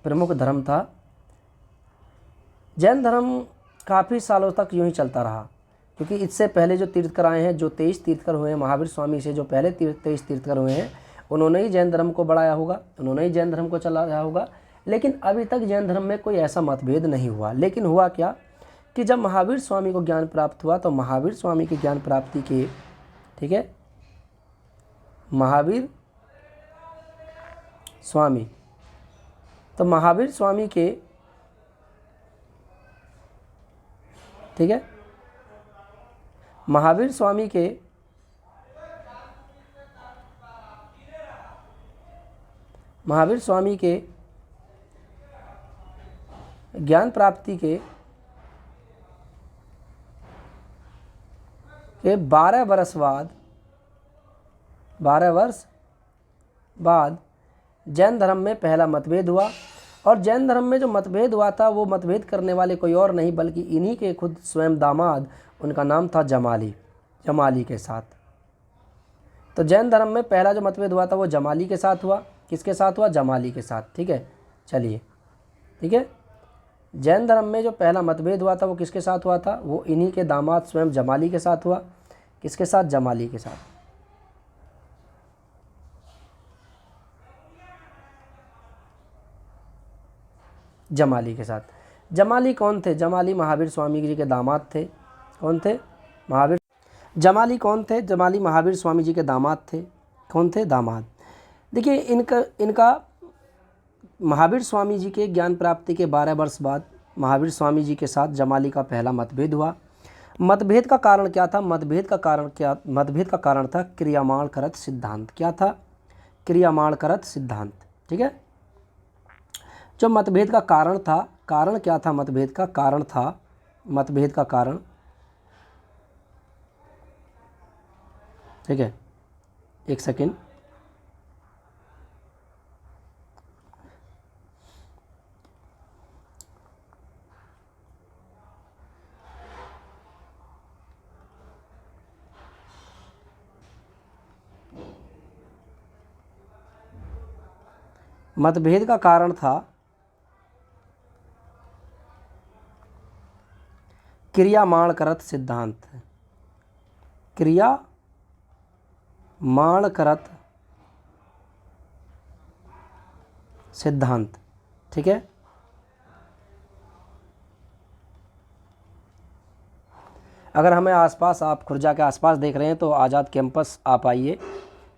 प्रमुख धर्म था। जैन धर्म काफ़ी सालों तक यूं ही चलता रहा, क्योंकि इससे पहले जो तीर्थकर आए हैं, जो 23 तीर्थकर हुए हैं, महावीर स्वामी से जो पहले 23 तीर्थकर हुए हैं, उन्होंने ही जैन धर्म को बढ़ाया होगा, उन्होंने ही जैन धर्म को चलाया होगा। लेकिन अभी तक जैन धर्म में कोई ऐसा मतभेद नहीं हुआ। लेकिन हुआ क्या कि जब महावीर स्वामी को ज्ञान प्राप्त हुआ, तो महावीर स्वामी की ज्ञान प्राप्ति के, ठीक है, महावीर स्वामी के, ठीक है, महावीर स्वामी के ज्ञान प्राप्ति के 12 वर्ष बाद जैन धर्म में पहला मतभेद हुआ। और जैन धर्म में जो मतभेद हुआ था, वो मतभेद करने वाले कोई और नहीं बल्कि इन्हीं के खुद स्वयं दामाद, उनका नाम था जमाली के साथ। तो जैन धर्म में पहला जो मतभेद हुआ था वो जमाली के साथ हुआ। किसके साथ हुआ? जमाली के साथ। ठीक है, चलिए, ठीक है, जैन धर्म में जो पहला मतभेद हुआ था वो किसके साथ हुआ था? वो इन्हीं के दामाद स्वयं जमाली के साथ हुआ। किसके साथ? जमाली के साथ। जमाली के साथ। जमाली कौन थे? जमाली महावीर स्वामी जी के दामाद थे। कौन थे? महावीर। जमाली कौन थे? जमाली महावीर स्वामी जी के दामाद थे। कौन थे? दामाद। देखिए इनका महावीर स्वामी जी के ज्ञान प्राप्ति के 12 वर्ष बाद महावीर स्वामी जी के साथ जमाली का पहला मतभेद हुआ। मतभेद का कारण क्या था? मतभेद का कारण था क्रियामाण करत सिद्धांत। क्या था? क्रियामाण करत सिद्धांत। ठीक है। जो मतभेद का कारण था, कारण क्या था? मतभेद का कारण था, मतभेद का कारण, ठीक है, एक सेकेंड, मतभेद का कारण था क्रियामाण करत सिद्धांत। क्रियामाण करत सिद्धांत। ठीक है। अगर हमें आसपास, आप खुर्जा के आसपास देख रहे हैं तो आज़ाद कैंपस आप आइए।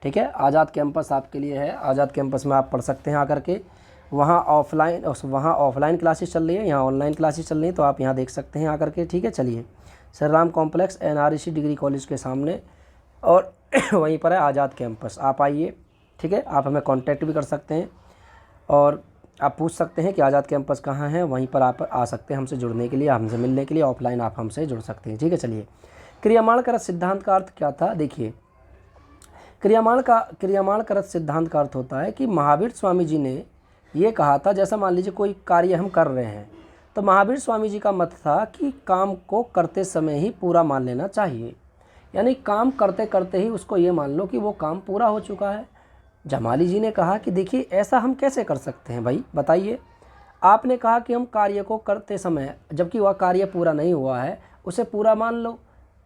ठीक है। आज़ाद कैंपस आपके लिए है। आज़ाद कैंपस में आप पढ़ सकते हैं आकर के। वहाँ ऑफलाइन क्लासेस चल रही है, यहाँ ऑनलाइन क्लासेस चल रही हैं, तो आप यहाँ देख सकते हैं आकर के। ठीक है। चलिए, Shri Ram complex NREC degree college के सामने, और वहीं पर है आज़ाद कैंपस। आप आइए। ठीक है। आप हमें कांटेक्ट भी कर सकते हैं और आप पूछ सकते हैं कि आज़ाद कैंपस कहाँ है। वहीं पर आप आ सकते हैं हमसे जुड़ने के लिए, हमसे मिलने के लिए। ऑफलाइन आप हमसे जुड़ सकते हैं। ठीक है। चलिए, क्रियामाण करत सिद्धांत का अर्थ क्या था? देखिए, क्रियामाण करत सिद्धांत का अर्थ होता है कि महावीर स्वामी जी ने ये कहा था, जैसा मान लीजिए कोई कार्य हम कर रहे हैं, तो महावीर स्वामी जी का मत था कि काम को करते समय ही पूरा मान लेना चाहिए। यानी काम करते करते ही उसको ये मान लो कि वो काम पूरा हो चुका है। जमाली जी ने कहा कि देखिए ऐसा हम कैसे कर सकते हैं भाई, बताइए। आपने कहा कि हम कार्य को करते समय, जबकि वह कार्य पूरा नहीं हुआ है, उसे पूरा मान लो।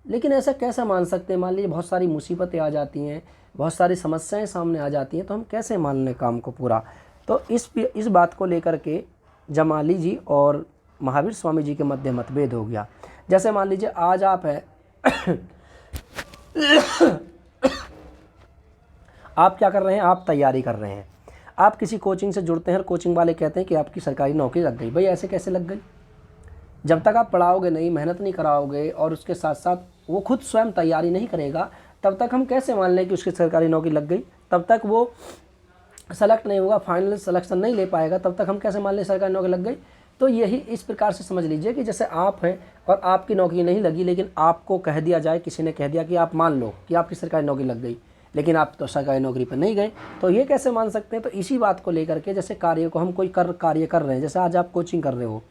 लेकिन ऐसा कैसे मान सकते हैं? मान लीजिए बहुत सारी मुसीबतें आ जाती हैं, बहुत सारी समस्याएं सामने आ जाती हैं, तो हम कैसे मान लें काम को पूरा? तो इस बात को लेकर के जमाली जी और महावीर स्वामी जी के मध्य मतभेद हो गया। जैसे मान लीजिए आज आप हैं आप क्या कर रहे हैं? आप तैयारी कर रहे हैं। आप किसी कोचिंग से जुड़ते हैं और कोचिंग वाले कहते हैं कि आपकी सरकारी नौकरी लग गई। भाई ऐसे कैसे लग गई? जब तक आप पढ़ाओगे नहीं, मेहनत नहीं कराओगे और उसके साथ साथ वो खुद स्वयं तैयारी नहीं करेगा, तब तक हम कैसे मान लें कि उसकी सरकारी नौकरी लग गई? तब तक वो सेलेक्ट नहीं होगा, फाइनल सिलेक्शन नहीं ले पाएगा, तब तक हम कैसे मान लें सरकारी नौकरी लग गई? तो यही इस प्रकार से समझ लीजिए कि जैसे आप हैं और आपकी नौकरी नहीं लगी, लेकिन आपको कह दिया जाए, किसी ने कह दिया कि आप मान लो कि आपकी सरकारी नौकरी लग गई, लेकिन आप तो सरकारी नौकरी पर नहीं गए, तो ये कैसे मान सकते हैं? तो इसी बात को लेकर के, जैसे कार्य को हम कोई कार्य कर रहे हैं, जैसे आज आप कोचिंग कर रहे हो,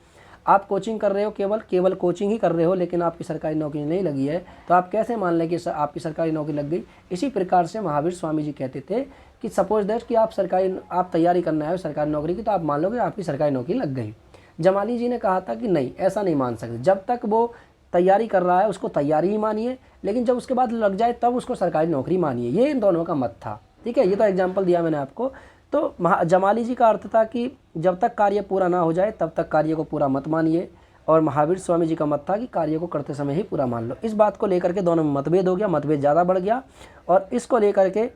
आप कोचिंग कर रहे हो, केवल कोचिंग ही कर रहे हो, लेकिन आपकी सरकारी नौकरी नहीं लगी है, तो आप कैसे मान लें कि आपकी सरकारी नौकरी लग गई? इसी प्रकार से महावीर स्वामी जी कहते थे कि सपोज दैट कि आप तैयारी करना है सरकारी नौकरी की, तो आप मान लो कि आपकी सरकारी नौकरी लग गई। जमाली जी ने कहा था कि नहीं, ऐसा नहीं मान सकते। जब तक वो तैयारी कर रहा है उसको तैयारी ही मानिए, लेकिन जब उसके बाद लग जाए तब उसको सरकारी नौकरी मानिए। ये इन दोनों का मत था। ठीक है। ये तो एग्जाम्पल दिया मैंने आपको। तो जमाली जी का अर्थ था कि जब तक कार्य पूरा ना हो जाए तब तक कार्य को पूरा मत मानिए, और महावीर स्वामी जी का मत था कि कार्य को करते समय ही पूरा मान लो। इस बात को लेकर के दोनों में मतभेद हो गया, मतभेद ज़्यादा बढ़ गया, और इसको लेकर के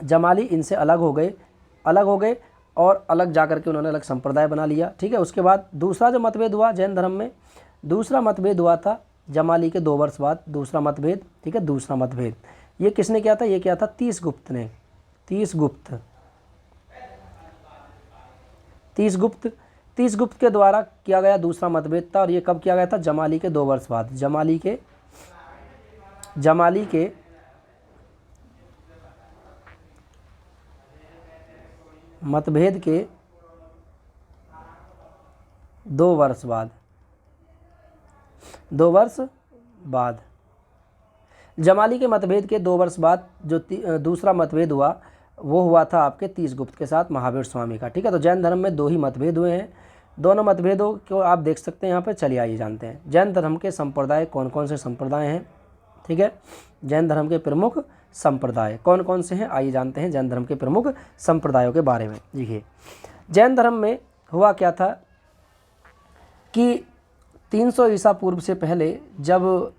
जमाली इनसे अलग हो गए और अलग जा करके उन्होंने अलग संप्रदाय बना लिया। ठीक है। उसके बाद दूसरा जो मतभेद हुआ जैन धर्म में, दूसरा मतभेद हुआ था जमाली के 2 वर्ष बाद, दूसरा मतभेद। ठीक है। दूसरा मतभेद ये किसने किया था? ये किया था तीस गुप्त के द्वारा किया गया दूसरा मतभेद था। और ये कब किया गया था? जमाली के 2 वर्ष बाद। जमाली के मतभेद के 2 वर्ष बाद, जमाली के मतभेद के 2 वर्ष बाद जो दूसरा मतभेद हुआ वो हुआ था आपके तीस गुप्त के साथ महावीर स्वामी का। ठीक है। तो जैन धर्म में 2 ही मतभेद हुए हैं। दोनों मतभेदों को आप देख सकते हैं यहाँ पे। चलिए आइए जानते हैं जैन धर्म के संप्रदाय कौन कौन से संप्रदाय हैं। ठीक है, जैन धर्म के प्रमुख संप्रदाय कौन कौन से हैं, आइए जानते हैं जैन धर्म के प्रमुख संप्रदायों के बारे में। देखिए जैन धर्म में हुआ क्या था कि 300 ईसा पूर्व से पहले जब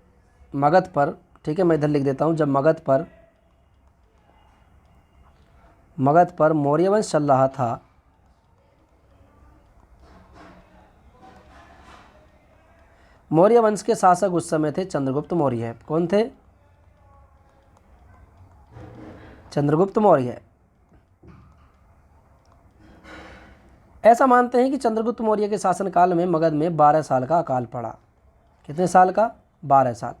मगध पर, ठीक है मैं इधर लिख देता हूँ, जब मगध पर मौर्य वंश चल रहा था, मौर्य वंश के शासक उस समय थे चंद्रगुप्त मौर्य। कौन थे? चंद्रगुप्त मौर्य। ऐसा मानते हैं कि चंद्रगुप्त मौर्य के शासनकाल में मगध में 12 साल का अकाल पड़ा। कितने साल का? 12 साल।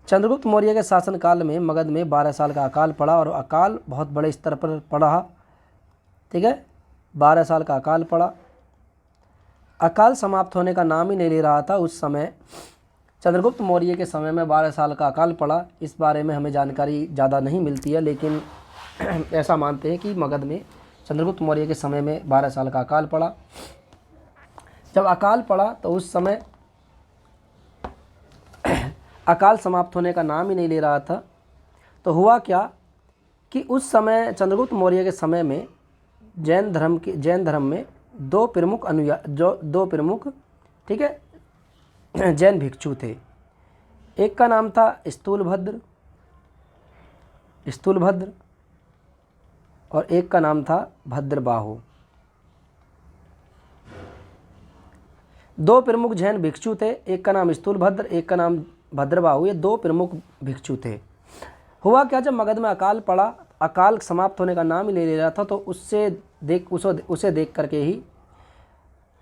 चंद्रगुप्त मौर्य के शासनकाल में मगध में 12 साल का अकाल पड़ा और अकाल बहुत बड़े स्तर पर पड़ा। ठीक है, 12 साल का अकाल पड़ा। अकाल समाप्त होने का नाम ही नहीं ले रहा था उस समय। चंद्रगुप्त मौर्य के समय में 12 साल का अकाल पड़ा। इस बारे में हमें जानकारी ज़्यादा नहीं मिलती है, लेकिन ऐसा मानते हैं कि मगध में चंद्रगुप्त मौर्य के समय में 12 साल का अकाल पड़ा। जब अकाल पड़ा तो उस समय अकाल समाप्त होने का नाम ही नहीं ले रहा था। तो हुआ क्या कि उस समय चंद्रगुप्त मौर्य के समय में जैन धर्म में दो प्रमुख ठीक है जैन भिक्षु थे। एक का नाम था स्थूलभद्र और एक का नाम था भद्रबाहु। दो प्रमुख जैन भिक्षु थे, एक का नाम स्थूलभद्र, एक का नाम भद्रबाहु। ये दो प्रमुख भिक्षु थे। हुआ क्या, जब मगध में अकाल पड़ा, अकाल समाप्त होने का नाम ही नहीं ले रहा था, तो उसे देख करके ही,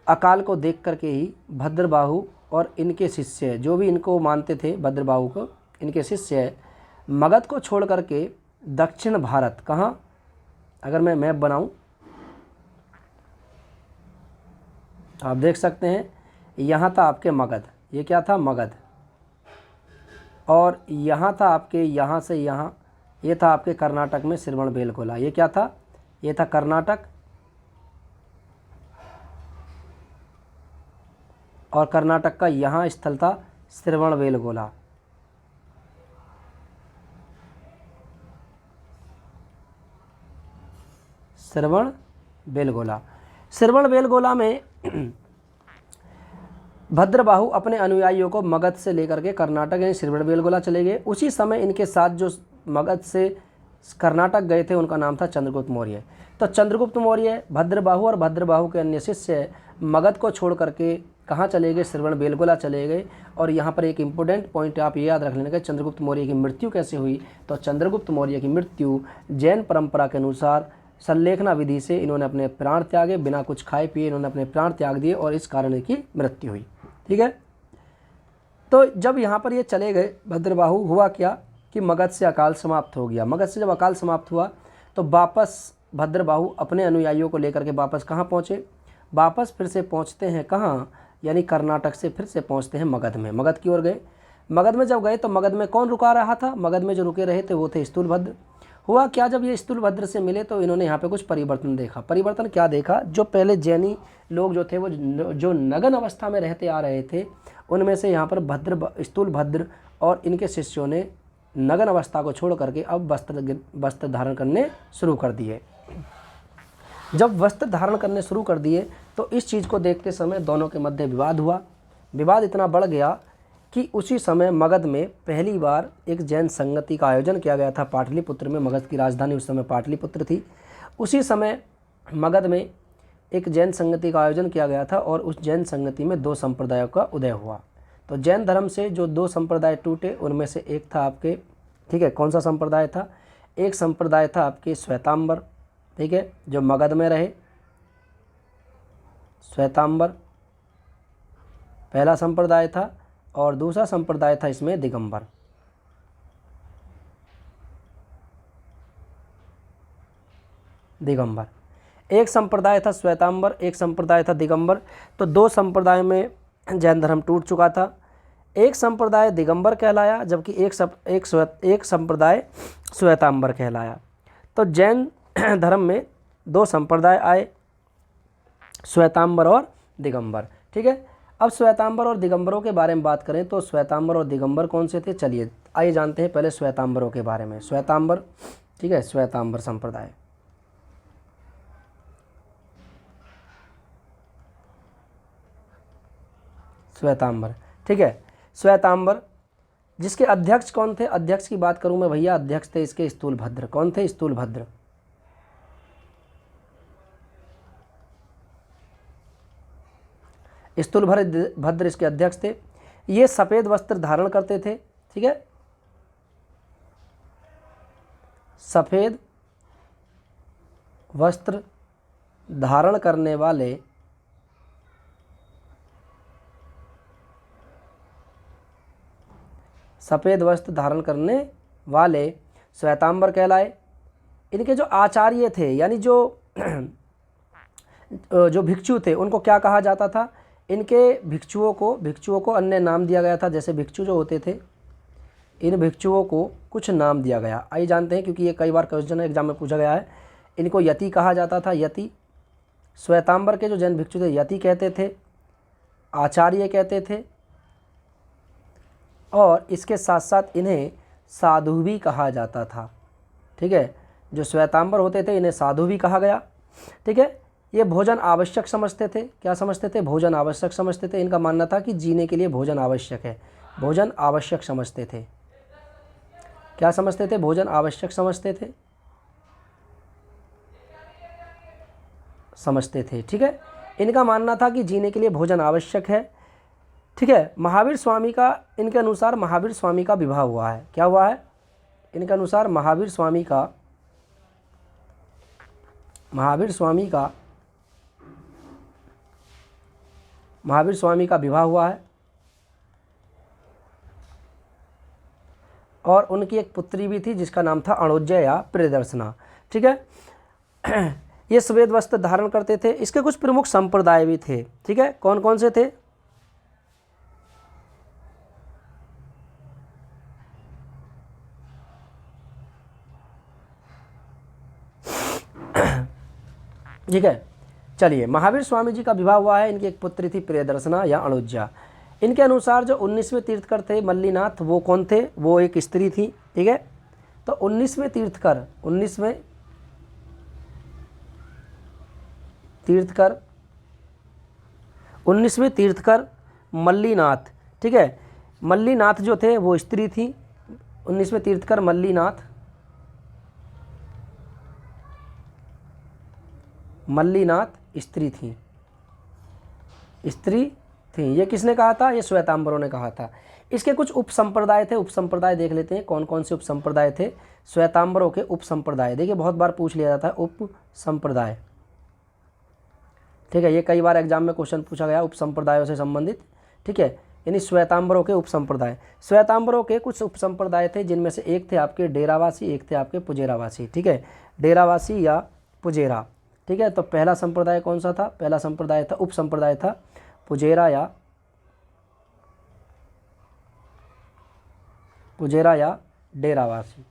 अकाल को देख करके ही भद्रबाहु और इनके शिष्य, जो भी इनको मानते थे भद्रबाहु को, इनके शिष्य मगध को छोड़ करके दक्षिण भारत, कहाँ, अगर मैं मैप बनाऊं आप देख सकते हैं, यहाँ था आपके मगध, ये क्या था मगध, और यहाँ था आपके, यहाँ से यहाँ, ये था आपके कर्नाटक में श्रवणबेलगोला। ये क्या था? ये था कर्नाटक, और कर्नाटक का यहाँ स्थल था श्रवणबेलगोला। श्रवणबेलगोला में भद्रबाहु अपने अनुयायियों को मगध से लेकर के कर्नाटक यानी श्रवणबेलगोला चले गए। उसी समय इनके साथ जो मगध से कर्नाटक गए थे उनका नाम था चंद्रगुप्त मौर्य। तो चंद्रगुप्त मौर्य, भद्रबाहु और भद्रबाहु के अन्य शिष्य मगध को छोड़ करके कहाँ चले गए? श्रवणबेलगोला चले गए। और यहाँ पर एक इम्पोर्टेंट पॉइंट आप ये याद रख लेना कि चंद्रगुप्त मौर्य की मृत्यु कैसे हुई। तो चंद्रगुप्त मौर्य की मृत्यु जैन परंपरा के अनुसार संलेखना विधि से इन्होंने अपने प्राण त्यागे, बिना कुछ खाए पिए इन्होंने अपने प्राण त्याग दिए और इस कारण इनकी मृत्यु हुई। ठीक है, तो जब यहाँ पर ये चले गए भद्रबाहु, हुआ क्या कि मगध से अकाल समाप्त हो गया। मगध से जब अकाल समाप्त हुआ तो वापस भद्रबाहु अपने अनुयायियों को लेकर के वापस कहाँ पहुँचे? वापस फिर से पहुँचते हैं कहाँ? यानी कर्नाटक से फिर से पहुँचते हैं मगध में, मगध की ओर गए। मगध में जब गए तो मगध में कौन रुका रहा था? मगध में जो रुके रहे थे वो थे स्थूलभद्र। हुआ क्या, जब ये स्थूलभद्र से मिले तो इन्होंने यहाँ पे कुछ परिवर्तन देखा। परिवर्तन क्या देखा? जो पहले जैनी लोग जो थे वो जो नगन अवस्था में रहते आ रहे थे, उनमें से यहाँ पर स्थूलभद्र और इनके शिष्यों ने नगन अवस्था को छोड़ करके अब वस्त्र धारण करने शुरू कर दिए। जब वस्त्र धारण करने शुरू कर दिए तो इस चीज़ को देखते समय दोनों के मध्य विवाद हुआ। विवाद इतना बढ़ गया कि उसी समय मगध में पहली बार एक जैन संगति का आयोजन किया गया था पाटलिपुत्र में। मगध की राजधानी उस समय पाटलिपुत्र थी। उसी समय मगध में एक जैन संगति का आयोजन किया गया था और उस जैन संगति में दो संप्रदायों का उदय हुआ। तो जैन धर्म से जो दो संप्रदाय टूटे उनमें से एक था आपके, ठीक है, कौन सा संप्रदाय था? एक संप्रदाय था आपके श्वेतांबर, ठीक है, जो मगध में रहे। श्वेतांबर पहला संप्रदाय था और दूसरा संप्रदाय था इसमें दिगंबर। एक संप्रदाय था श्वेतांबर, एक संप्रदाय था दिगंबर। तो दो संप्रदाय में जैन धर्म टूट चुका था। एक संप्रदाय दिगंबर कहलाया जबकि एक संप्रदाय श्वेतांबर कहलाया। तो जैन धर्म में दो संप्रदाय आए, श्वेतांबर और दिगंबर। ठीक है, अब श्वेतांबर और दिगंबरों के बारे में बात करें तो श्वेतांबर और दिगंबर कौन से थे, चलिए आइए जानते हैं पहले श्वेतांबरों के बारे में। श्वेतांबर, ठीक है, श्वेतांबर संप्रदाय। श्वेतांबर, ठीक है, श्वेतांबर जिसके अध्यक्ष कौन थे, अध्यक्ष की बात करूं मैं भैया, अध्यक्ष थे इसके स्थूलभद्र। कौन थे, स्थूलभद्र। स्थूलभद्र इसके अध्यक्ष थे। ये सफ़ेद वस्त्र धारण करते थे। ठीक है, सफ़ेद वस्त्र धारण करने वाले सफ़ेद वस्त्र धारण करने वाले श्वेतांबर कहलाए। इनके जो आचार्य थे यानी जो जो भिक्षु थे उनको क्या कहा जाता था, इनके भिक्षुओं को अन्य नाम दिया गया था। जैसे भिक्षु जो होते थे, इन भिक्षुओं को कुछ नाम दिया गया। आइए जानते हैं, क्योंकि ये कई बार क्वेश्चन एग्जाम में पूछा गया है। इनको यति कहा जाता था, यति। श्वेतांबर के जो जैन भिक्षु थे यति कहते थे, आचार्य कहते थे, और इसके साथ साथ इन्हें साधु भी कहा जाता था। ठीक है, जो श्वेतांबर होते थे इन्हें साधु भी कहा गया। ठीक है, ये भोजन आवश्यक समझते थे। क्या समझते थे, भोजन आवश्यक समझते थे। इनका मानना था कि जीने के लिए भोजन आवश्यक है, भोजन आवश्यक समझते थे। क्या समझते थे, भोजन आवश्यक समझते थे। ठीक है, इनका मानना था कि जीने के लिए भोजन आवश्यक है। ठीक है, महावीर स्वामी का, इनके अनुसार महावीर स्वामी का विवाह हुआ है। क्या हुआ है, इनके अनुसार महावीर स्वामी का विवाह हुआ है, और उनकी एक पुत्री भी थी जिसका नाम था अणुज्या या प्रियदर्शना। ठीक है, ये सफ़ेद वस्त्र धारण करते थे। इसके कुछ प्रमुख संप्रदाय भी थे। ठीक है, कौन कौन से थे, ठीक है, चलिए। महावीर स्वामी जी का विवाह हुआ है, इनकी एक पुत्री थी प्रियदर्शना या अणुज्या। इनके अनुसार जो 19वें तीर्थकर थे मल्लीनाथ, वो कौन थे, वो एक स्त्री थी। ठीक है, तो 19वें तीर्थकर मल्लीनाथ। ठीक है, मल्लीनाथ जो थे वो स्त्री थी। 19वें तीर्थकर मल्लीनाथ स्त्री थी। ये किसने कहा था, ये श्वेतांबरों ने कहा था। इसके कुछ उपसंप्रदाय थे, उपसंप्रदाय देख लेते हैं कौन कौन से उपसंप्रदाय थे। श्वेतांबरों के उपसंप्रदाय, देखिए बहुत बार पूछ लिया जाता है उपसंप्रदाय। ठीक है, ये कई बार एग्जाम में क्वेश्चन पूछा गया उपसंप्रदायों से संबंधित। ठीक है, यानी श्वेतांबरों के उपसंप्रदाय। श्वेतांबरों के कुछ उपसंप्रदाय थे, जिनमें से एक थे आपके डेरावासी, एक थे आपके पुजेरावासी। ठीक है, डेरावासी या पुजेरा। ठीक है, तो पहला संप्रदाय कौन सा था, पहला संप्रदाय था, उपसंप्रदाय था पुजेरा या डेरावासी।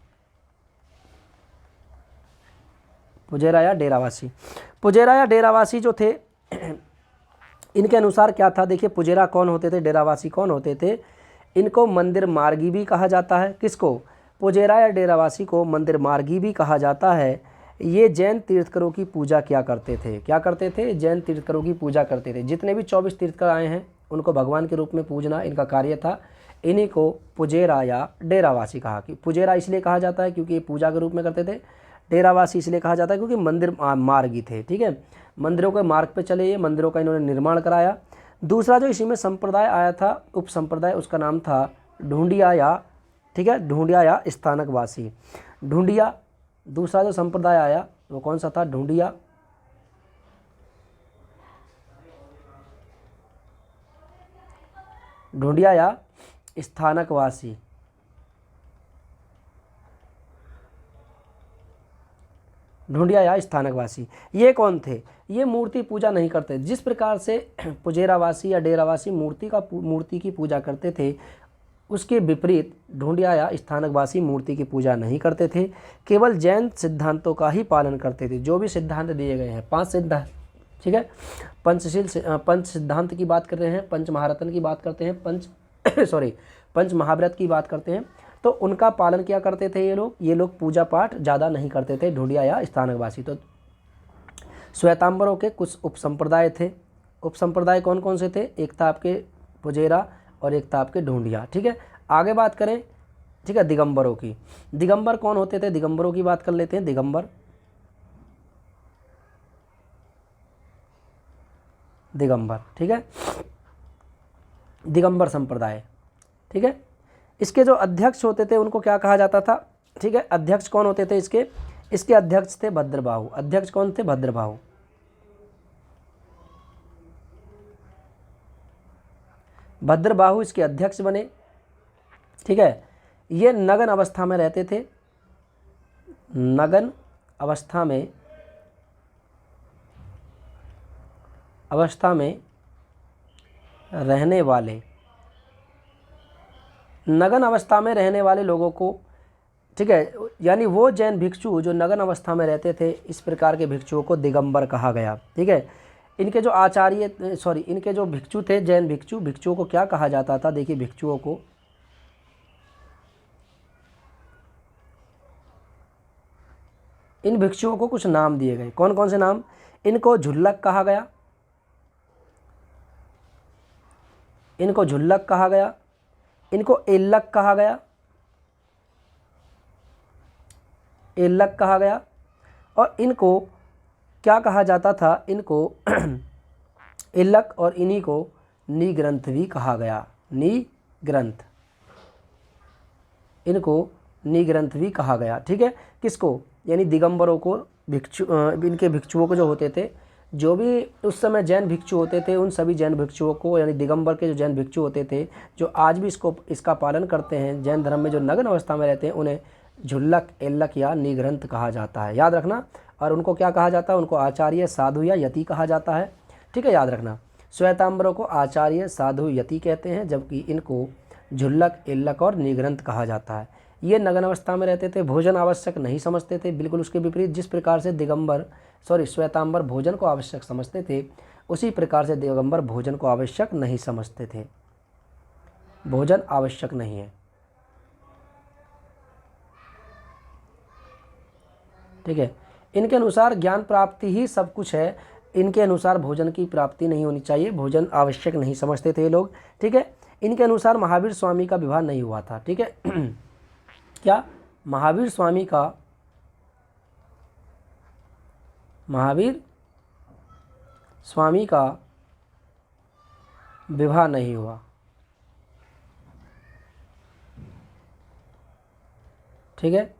पुजेरा या डेरावासी जो थे, इनके अनुसार क्या था, देखिए पुजेरा कौन होते थे, डेरावासी कौन होते थे। इनको मंदिर मार्गी भी कहा जाता है। किसको, पुजेरा या डेरावासी को मंदिर मार्गी भी कहा जाता है। ये जैन तीर्थकरों की पूजा क्या करते थे, जैन तीर्थकरों की पूजा करते थे। जितने भी 24 तीर्थकर आए हैं उनको भगवान के रूप में पूजना इनका कार्य था। इन्हीं को पुजेरा या डेरावासी कहा। कि पुजेरा इसलिए कहा जाता है क्योंकि ये पूजा के रूप में करते थे, डेरावासी इसलिए कहा जाता है क्योंकि मंदिर मार्गी थे। ठीक है, मंदिरों के मार्ग पे चले, ये मंदिरों का इन्होंने निर्माण कराया। दूसरा जो इसी में संप्रदाय आया था, उपसंप्रदाय, उसका नाम था ढूंढिया या, ठीक है, ढूंढिया या स्थानकवासी। ढूंढिया, दूसरा जो संप्रदाय आया वो कौन सा था, ढूंढिया। ढूंढिया या स्थानकवासी। ढूंढिया या स्थानकवासी ये कौन थे, ये मूर्ति पूजा नहीं करते। जिस प्रकार से पुजेरावासी या डेरावासी मूर्ति की पूजा करते थे, उसके विपरीत ढूंढिया या स्थानकवासी मूर्ति की पूजा नहीं करते थे, केवल जैन सिद्धांतों का ही पालन करते थे। जो भी सिद्धांत दिए गए हैं, ठीक है। पंच सिद्धांत की बात कर रहे हैं, पंच महारत्न की बात करते हैं, पंच महाव्रत की बात करते हैं। तो उनका पालन क्या करते थे ये लोग पूजा पाठ ज़्यादा नहीं करते थे, ढूंढिया या स्थानकवासी। तो श्वेतांबरों के कुछ उपसंप्रदाय थे। उपसंप्रदाय कौन कौन से थे? एक था आपके पुजेरा और एक था आपके ढूंढिया। ठीक है, आगे बात करें, ठीक है, दिगंबरों की। दिगंबर कौन होते थे? दिगंबरों की बात कर लेते हैं। दिगंबर, ठीक है, दिगंबर संप्रदाय। ठीक है, इसके जो अध्यक्ष होते थे उनको क्या कहा जाता था? ठीक है, अध्यक्ष कौन होते थे इसके अध्यक्ष थे भद्रबाहु। अध्यक्ष कौन थे? भद्रबाहु। भद्रबाहु इसके अध्यक्ष बने। ठीक है, ये नगन अवस्था में रहते थे। नगन अवस्था में रहने वाले, नगन अवस्था में रहने वाले लोगों को, ठीक है, यानी वो जैन भिक्षु जो नगन अवस्था में रहते थे, इस प्रकार के भिक्षुओं को दिगंबर कहा गया। ठीक है, इनके जो इनके जो भिक्षु थे, जैन भिक्षुओं को क्या कहा जाता था? देखिए, भिक्षुओं को इन भिक्षुओं को कुछ नाम दिए गए। कौन कौन से नाम? इनको झुल्लक कहा गया, इनको झुल्लक कहा गया, इनको एल्लक कहा गया, एल्लक कहा गया, और इनको क्या कहा जाता था? इनको एल्लक और इन्हीं को निग्रंथ भी कहा गया। निग्रंथ, इनको निग्रंथ भी कहा गया। ठीक है, किसको? यानी दिगंबरों को, इनके भिक्षुओं को जो होते थे, जो भी उस समय जैन भिक्षु होते थे, उन सभी जैन भिक्षुओं को, यानी दिगंबर के जो जैन भिक्षु होते थे, जो आज भी इसका पालन करते हैं, जैन धर्म में जो नग्न अवस्था में रहते हैं, उन्हें झुल्लक, एल्लक या निग्रंथ कहा जाता है। याद रखना। और उनको क्या कहा जाता है? उनको आचार्य, साधु या यति कहा जाता है। ठीक है, याद रखना। श्वेतांबरों को आचार्य, साधु, यति कहते हैं, जबकि इनको झुल्लक, एल्लक और निग्रंथ कहा जाता है। ये नग्न अवस्था में रहते थे, भोजन आवश्यक नहीं समझते थे। बिल्कुल उसके विपरीत, जिस प्रकार से श्वेतांबर भोजन को आवश्यक समझते थे, उसी प्रकार से दिगंबर भोजन को आवश्यक नहीं समझते थे। भोजन आवश्यक नहीं है। ठीक है, इनके अनुसार ज्ञान प्राप्ति ही सब कुछ है। इनके अनुसार भोजन की प्राप्ति नहीं होनी चाहिए, भोजन आवश्यक नहीं समझते थे ये लोग। ठीक है, इनके अनुसार महावीर स्वामी का विवाह नहीं हुआ था। ठीक है, क्या? महावीर स्वामी का विवाह नहीं हुआ। ठीक है,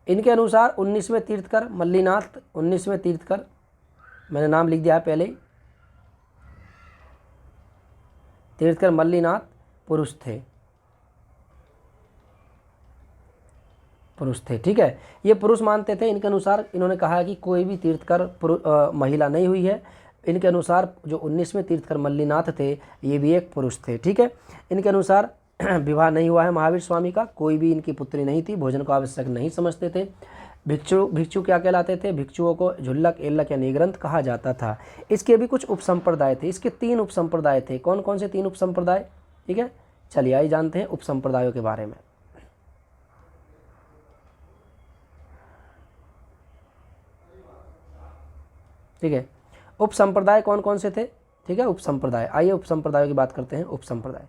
इनके अनुसार 19वें तीर्थकर मल्लीनाथ, 19वें तीर्थकर, मैंने नाम लिख दिया है पहले ही, तीर्थकर मल्लीनाथ पुरुष थे। ठीक है, ये पुरुष मानते थे। इनके अनुसार इन्होंने कहा कि कोई भी तीर्थकर महिला नहीं हुई है। इनके अनुसार जो 19वें तीर्थकर मल्लीनाथ थे, ये भी एक पुरुष थे। ठीक है, इनके अनुसार विवाह नहीं हुआ है महावीर स्वामी का, कोई भी इनकी पुत्री नहीं थी, भोजन को आवश्यक नहीं समझते थे। भिक्षु क्या कहलाते थे? भिक्षुओं को झुल्लक, एल्लक या निग्रंथ कहा जाता था। इसके भी कुछ उपसंप्रदाय थे। इसके 3 उपसंप्रदाय थे। कौन कौन से 3 उपसंप्रदाय? ठीक है, चलिए आइए जानते हैं उपसंप्रदायों के बारे में। ठीक है, उपसंप्रदाय कौन कौन से थे? ठीक है, उपसंप्रदाय, आइए उपसंप्रदायों की बात करते हैं। उपसंप्रदाय,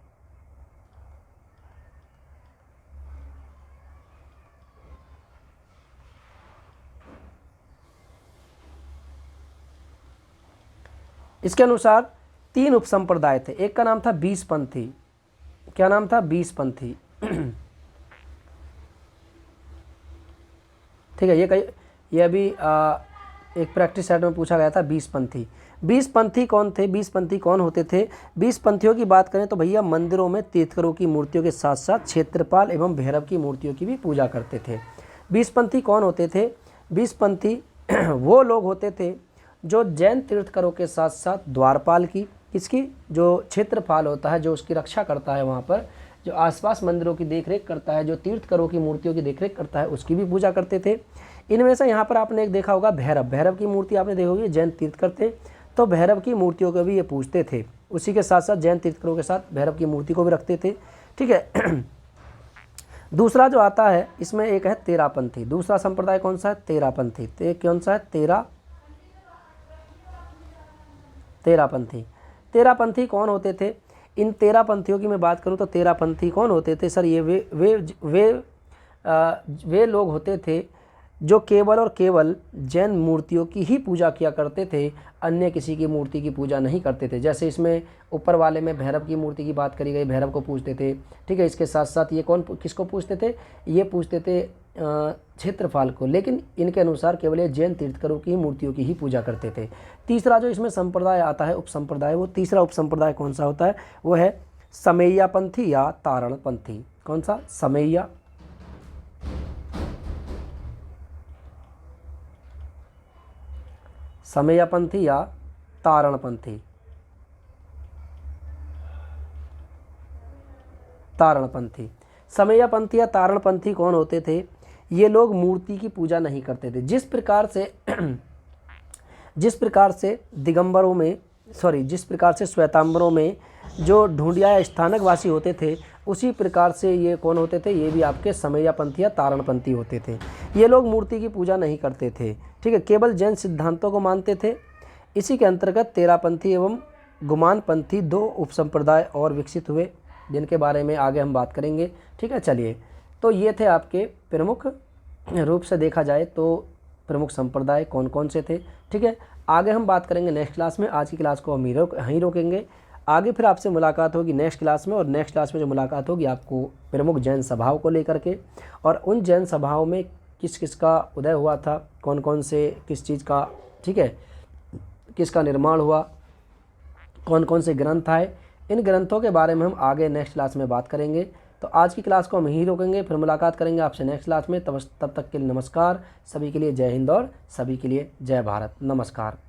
इसके अनुसार 3 उपसंप्रदाय थे। एक का नाम था बीसपंथी। क्या नाम था? बीसपंथी। ठीक है, ये अभी एक प्रैक्टिस सेट में पूछा गया था। बीसपंथी कौन थे? बीसपंथी कौन होते थे? बीसपंथियों की बात करें तो भैया मंदिरों में तीर्थंकरों की मूर्तियों के साथ साथ क्षेत्रपाल एवं भैरव की मूर्तियों की भी पूजा करते थे। बीसपंथी कौन होते थे? बीसपंथी वो लोग होते थे जो जैन तीर्थंकरों के साथ साथ द्वारपाल की, इसकी जो क्षेत्रपाल होता है, जो उसकी रक्षा करता है, वहाँ पर जो आसपास मंदिरों की देखरेख करता है, जो तीर्थंकरों की मूर्तियों की देखरेख करता है, उसकी भी पूजा करते थे। इनमें से यहाँ पर आपने एक देखा होगा भैरव की मूर्ति आपने देखी होगी, जैन तीर्थंकर थे। तो भैरव की मूर्तियों को भी ये पूजते थे। उसी के साथ साथ जैन तीर्थंकरों के साथ भैरव की मूर्ति को भी रखते थे। ठीक है। दूसरा जो आता है इसमें एक है तेरापंथी। दूसरा संप्रदाय कौन सा है? तेरापंथी। कौन सा है? तेरापंथी। तेरापंथी कौन होते थे? इन तेरापंथियों की मैं बात करूं तो तेरापंथी कौन होते थे सर? ये वे लोग होते थे जो केवल और केवल जैन मूर्तियों की ही पूजा किया करते थे, अन्य किसी की मूर्ति की पूजा नहीं करते थे। जैसे इसमें ऊपर वाले में भैरव की मूर्ति की बात करी गई, भैरव को पूजते थे। ठीक है। इसके साथ साथ ये किसको पूजते थे? ये पूजते थे क्षेत्रपाल को, लेकिन इनके अनुसार केवल ये जैन तीर्थंकरों की मूर्तियों की ही पूजा करते थे। तीसरा जो इसमें संप्रदाय आता है, उपसंप्रदाय, वो तीसरा उपसंप्रदाय कौन सा होता है? वो है समैयापंथी या तारणपंथी। कौन सा? समैयापंथी या तारणपंथी। समैयापंथी या तारणपंथी कौन होते थे? ये लोग मूर्ति की पूजा नहीं करते थे। जिस प्रकार से दिगंबरों में जिस प्रकार से श्वेतांबरों में जो ढूंढिया या स्थानक वासी होते थे, उसी प्रकार से ये कौन होते थे? ये भी आपके समैयापंथी या तारणपंथी होते थे। ये लोग मूर्ति की पूजा नहीं करते थे। ठीक है। केवल जैन सिद्धांतों को मानते थे। इसी के अंतर्गत तेरापंथी एवं गुमानपंथी दो उपसंप्रदाय और विकसित हुए, जिनके बारे में आगे हम बात करेंगे। ठीक है। चलिए, तो ये थे आपके प्रमुख रूप से देखा जाए तो प्रमुख संप्रदाय कौन कौन से थे। ठीक है। आगे हम बात करेंगे नेक्स्ट क्लास में। आज की क्लास को हम यहीं रोकेंगे। आगे फिर आपसे मुलाकात होगी नेक्स्ट क्लास में, और नेक्स्ट क्लास में जो मुलाकात होगी आपको प्रमुख जैन सभाओं को लेकर के, और उन जैन सभाओं में किस किस का उदय हुआ था, कौन कौन से किस चीज़ का, ठीक है, किसका निर्माण हुआ, कौन कौन से ग्रंथ आए, इन ग्रंथों के बारे में हम आगे नेक्स्ट क्लास में बात करेंगे। तो आज की क्लास को हम यहीं रोकेंगे, फिर मुलाकात करेंगे आपसे नेक्स्ट क्लास में। तब तक के लिए नमस्कार। सभी के लिए जय हिंद और सभी के लिए जय भारत। नमस्कार।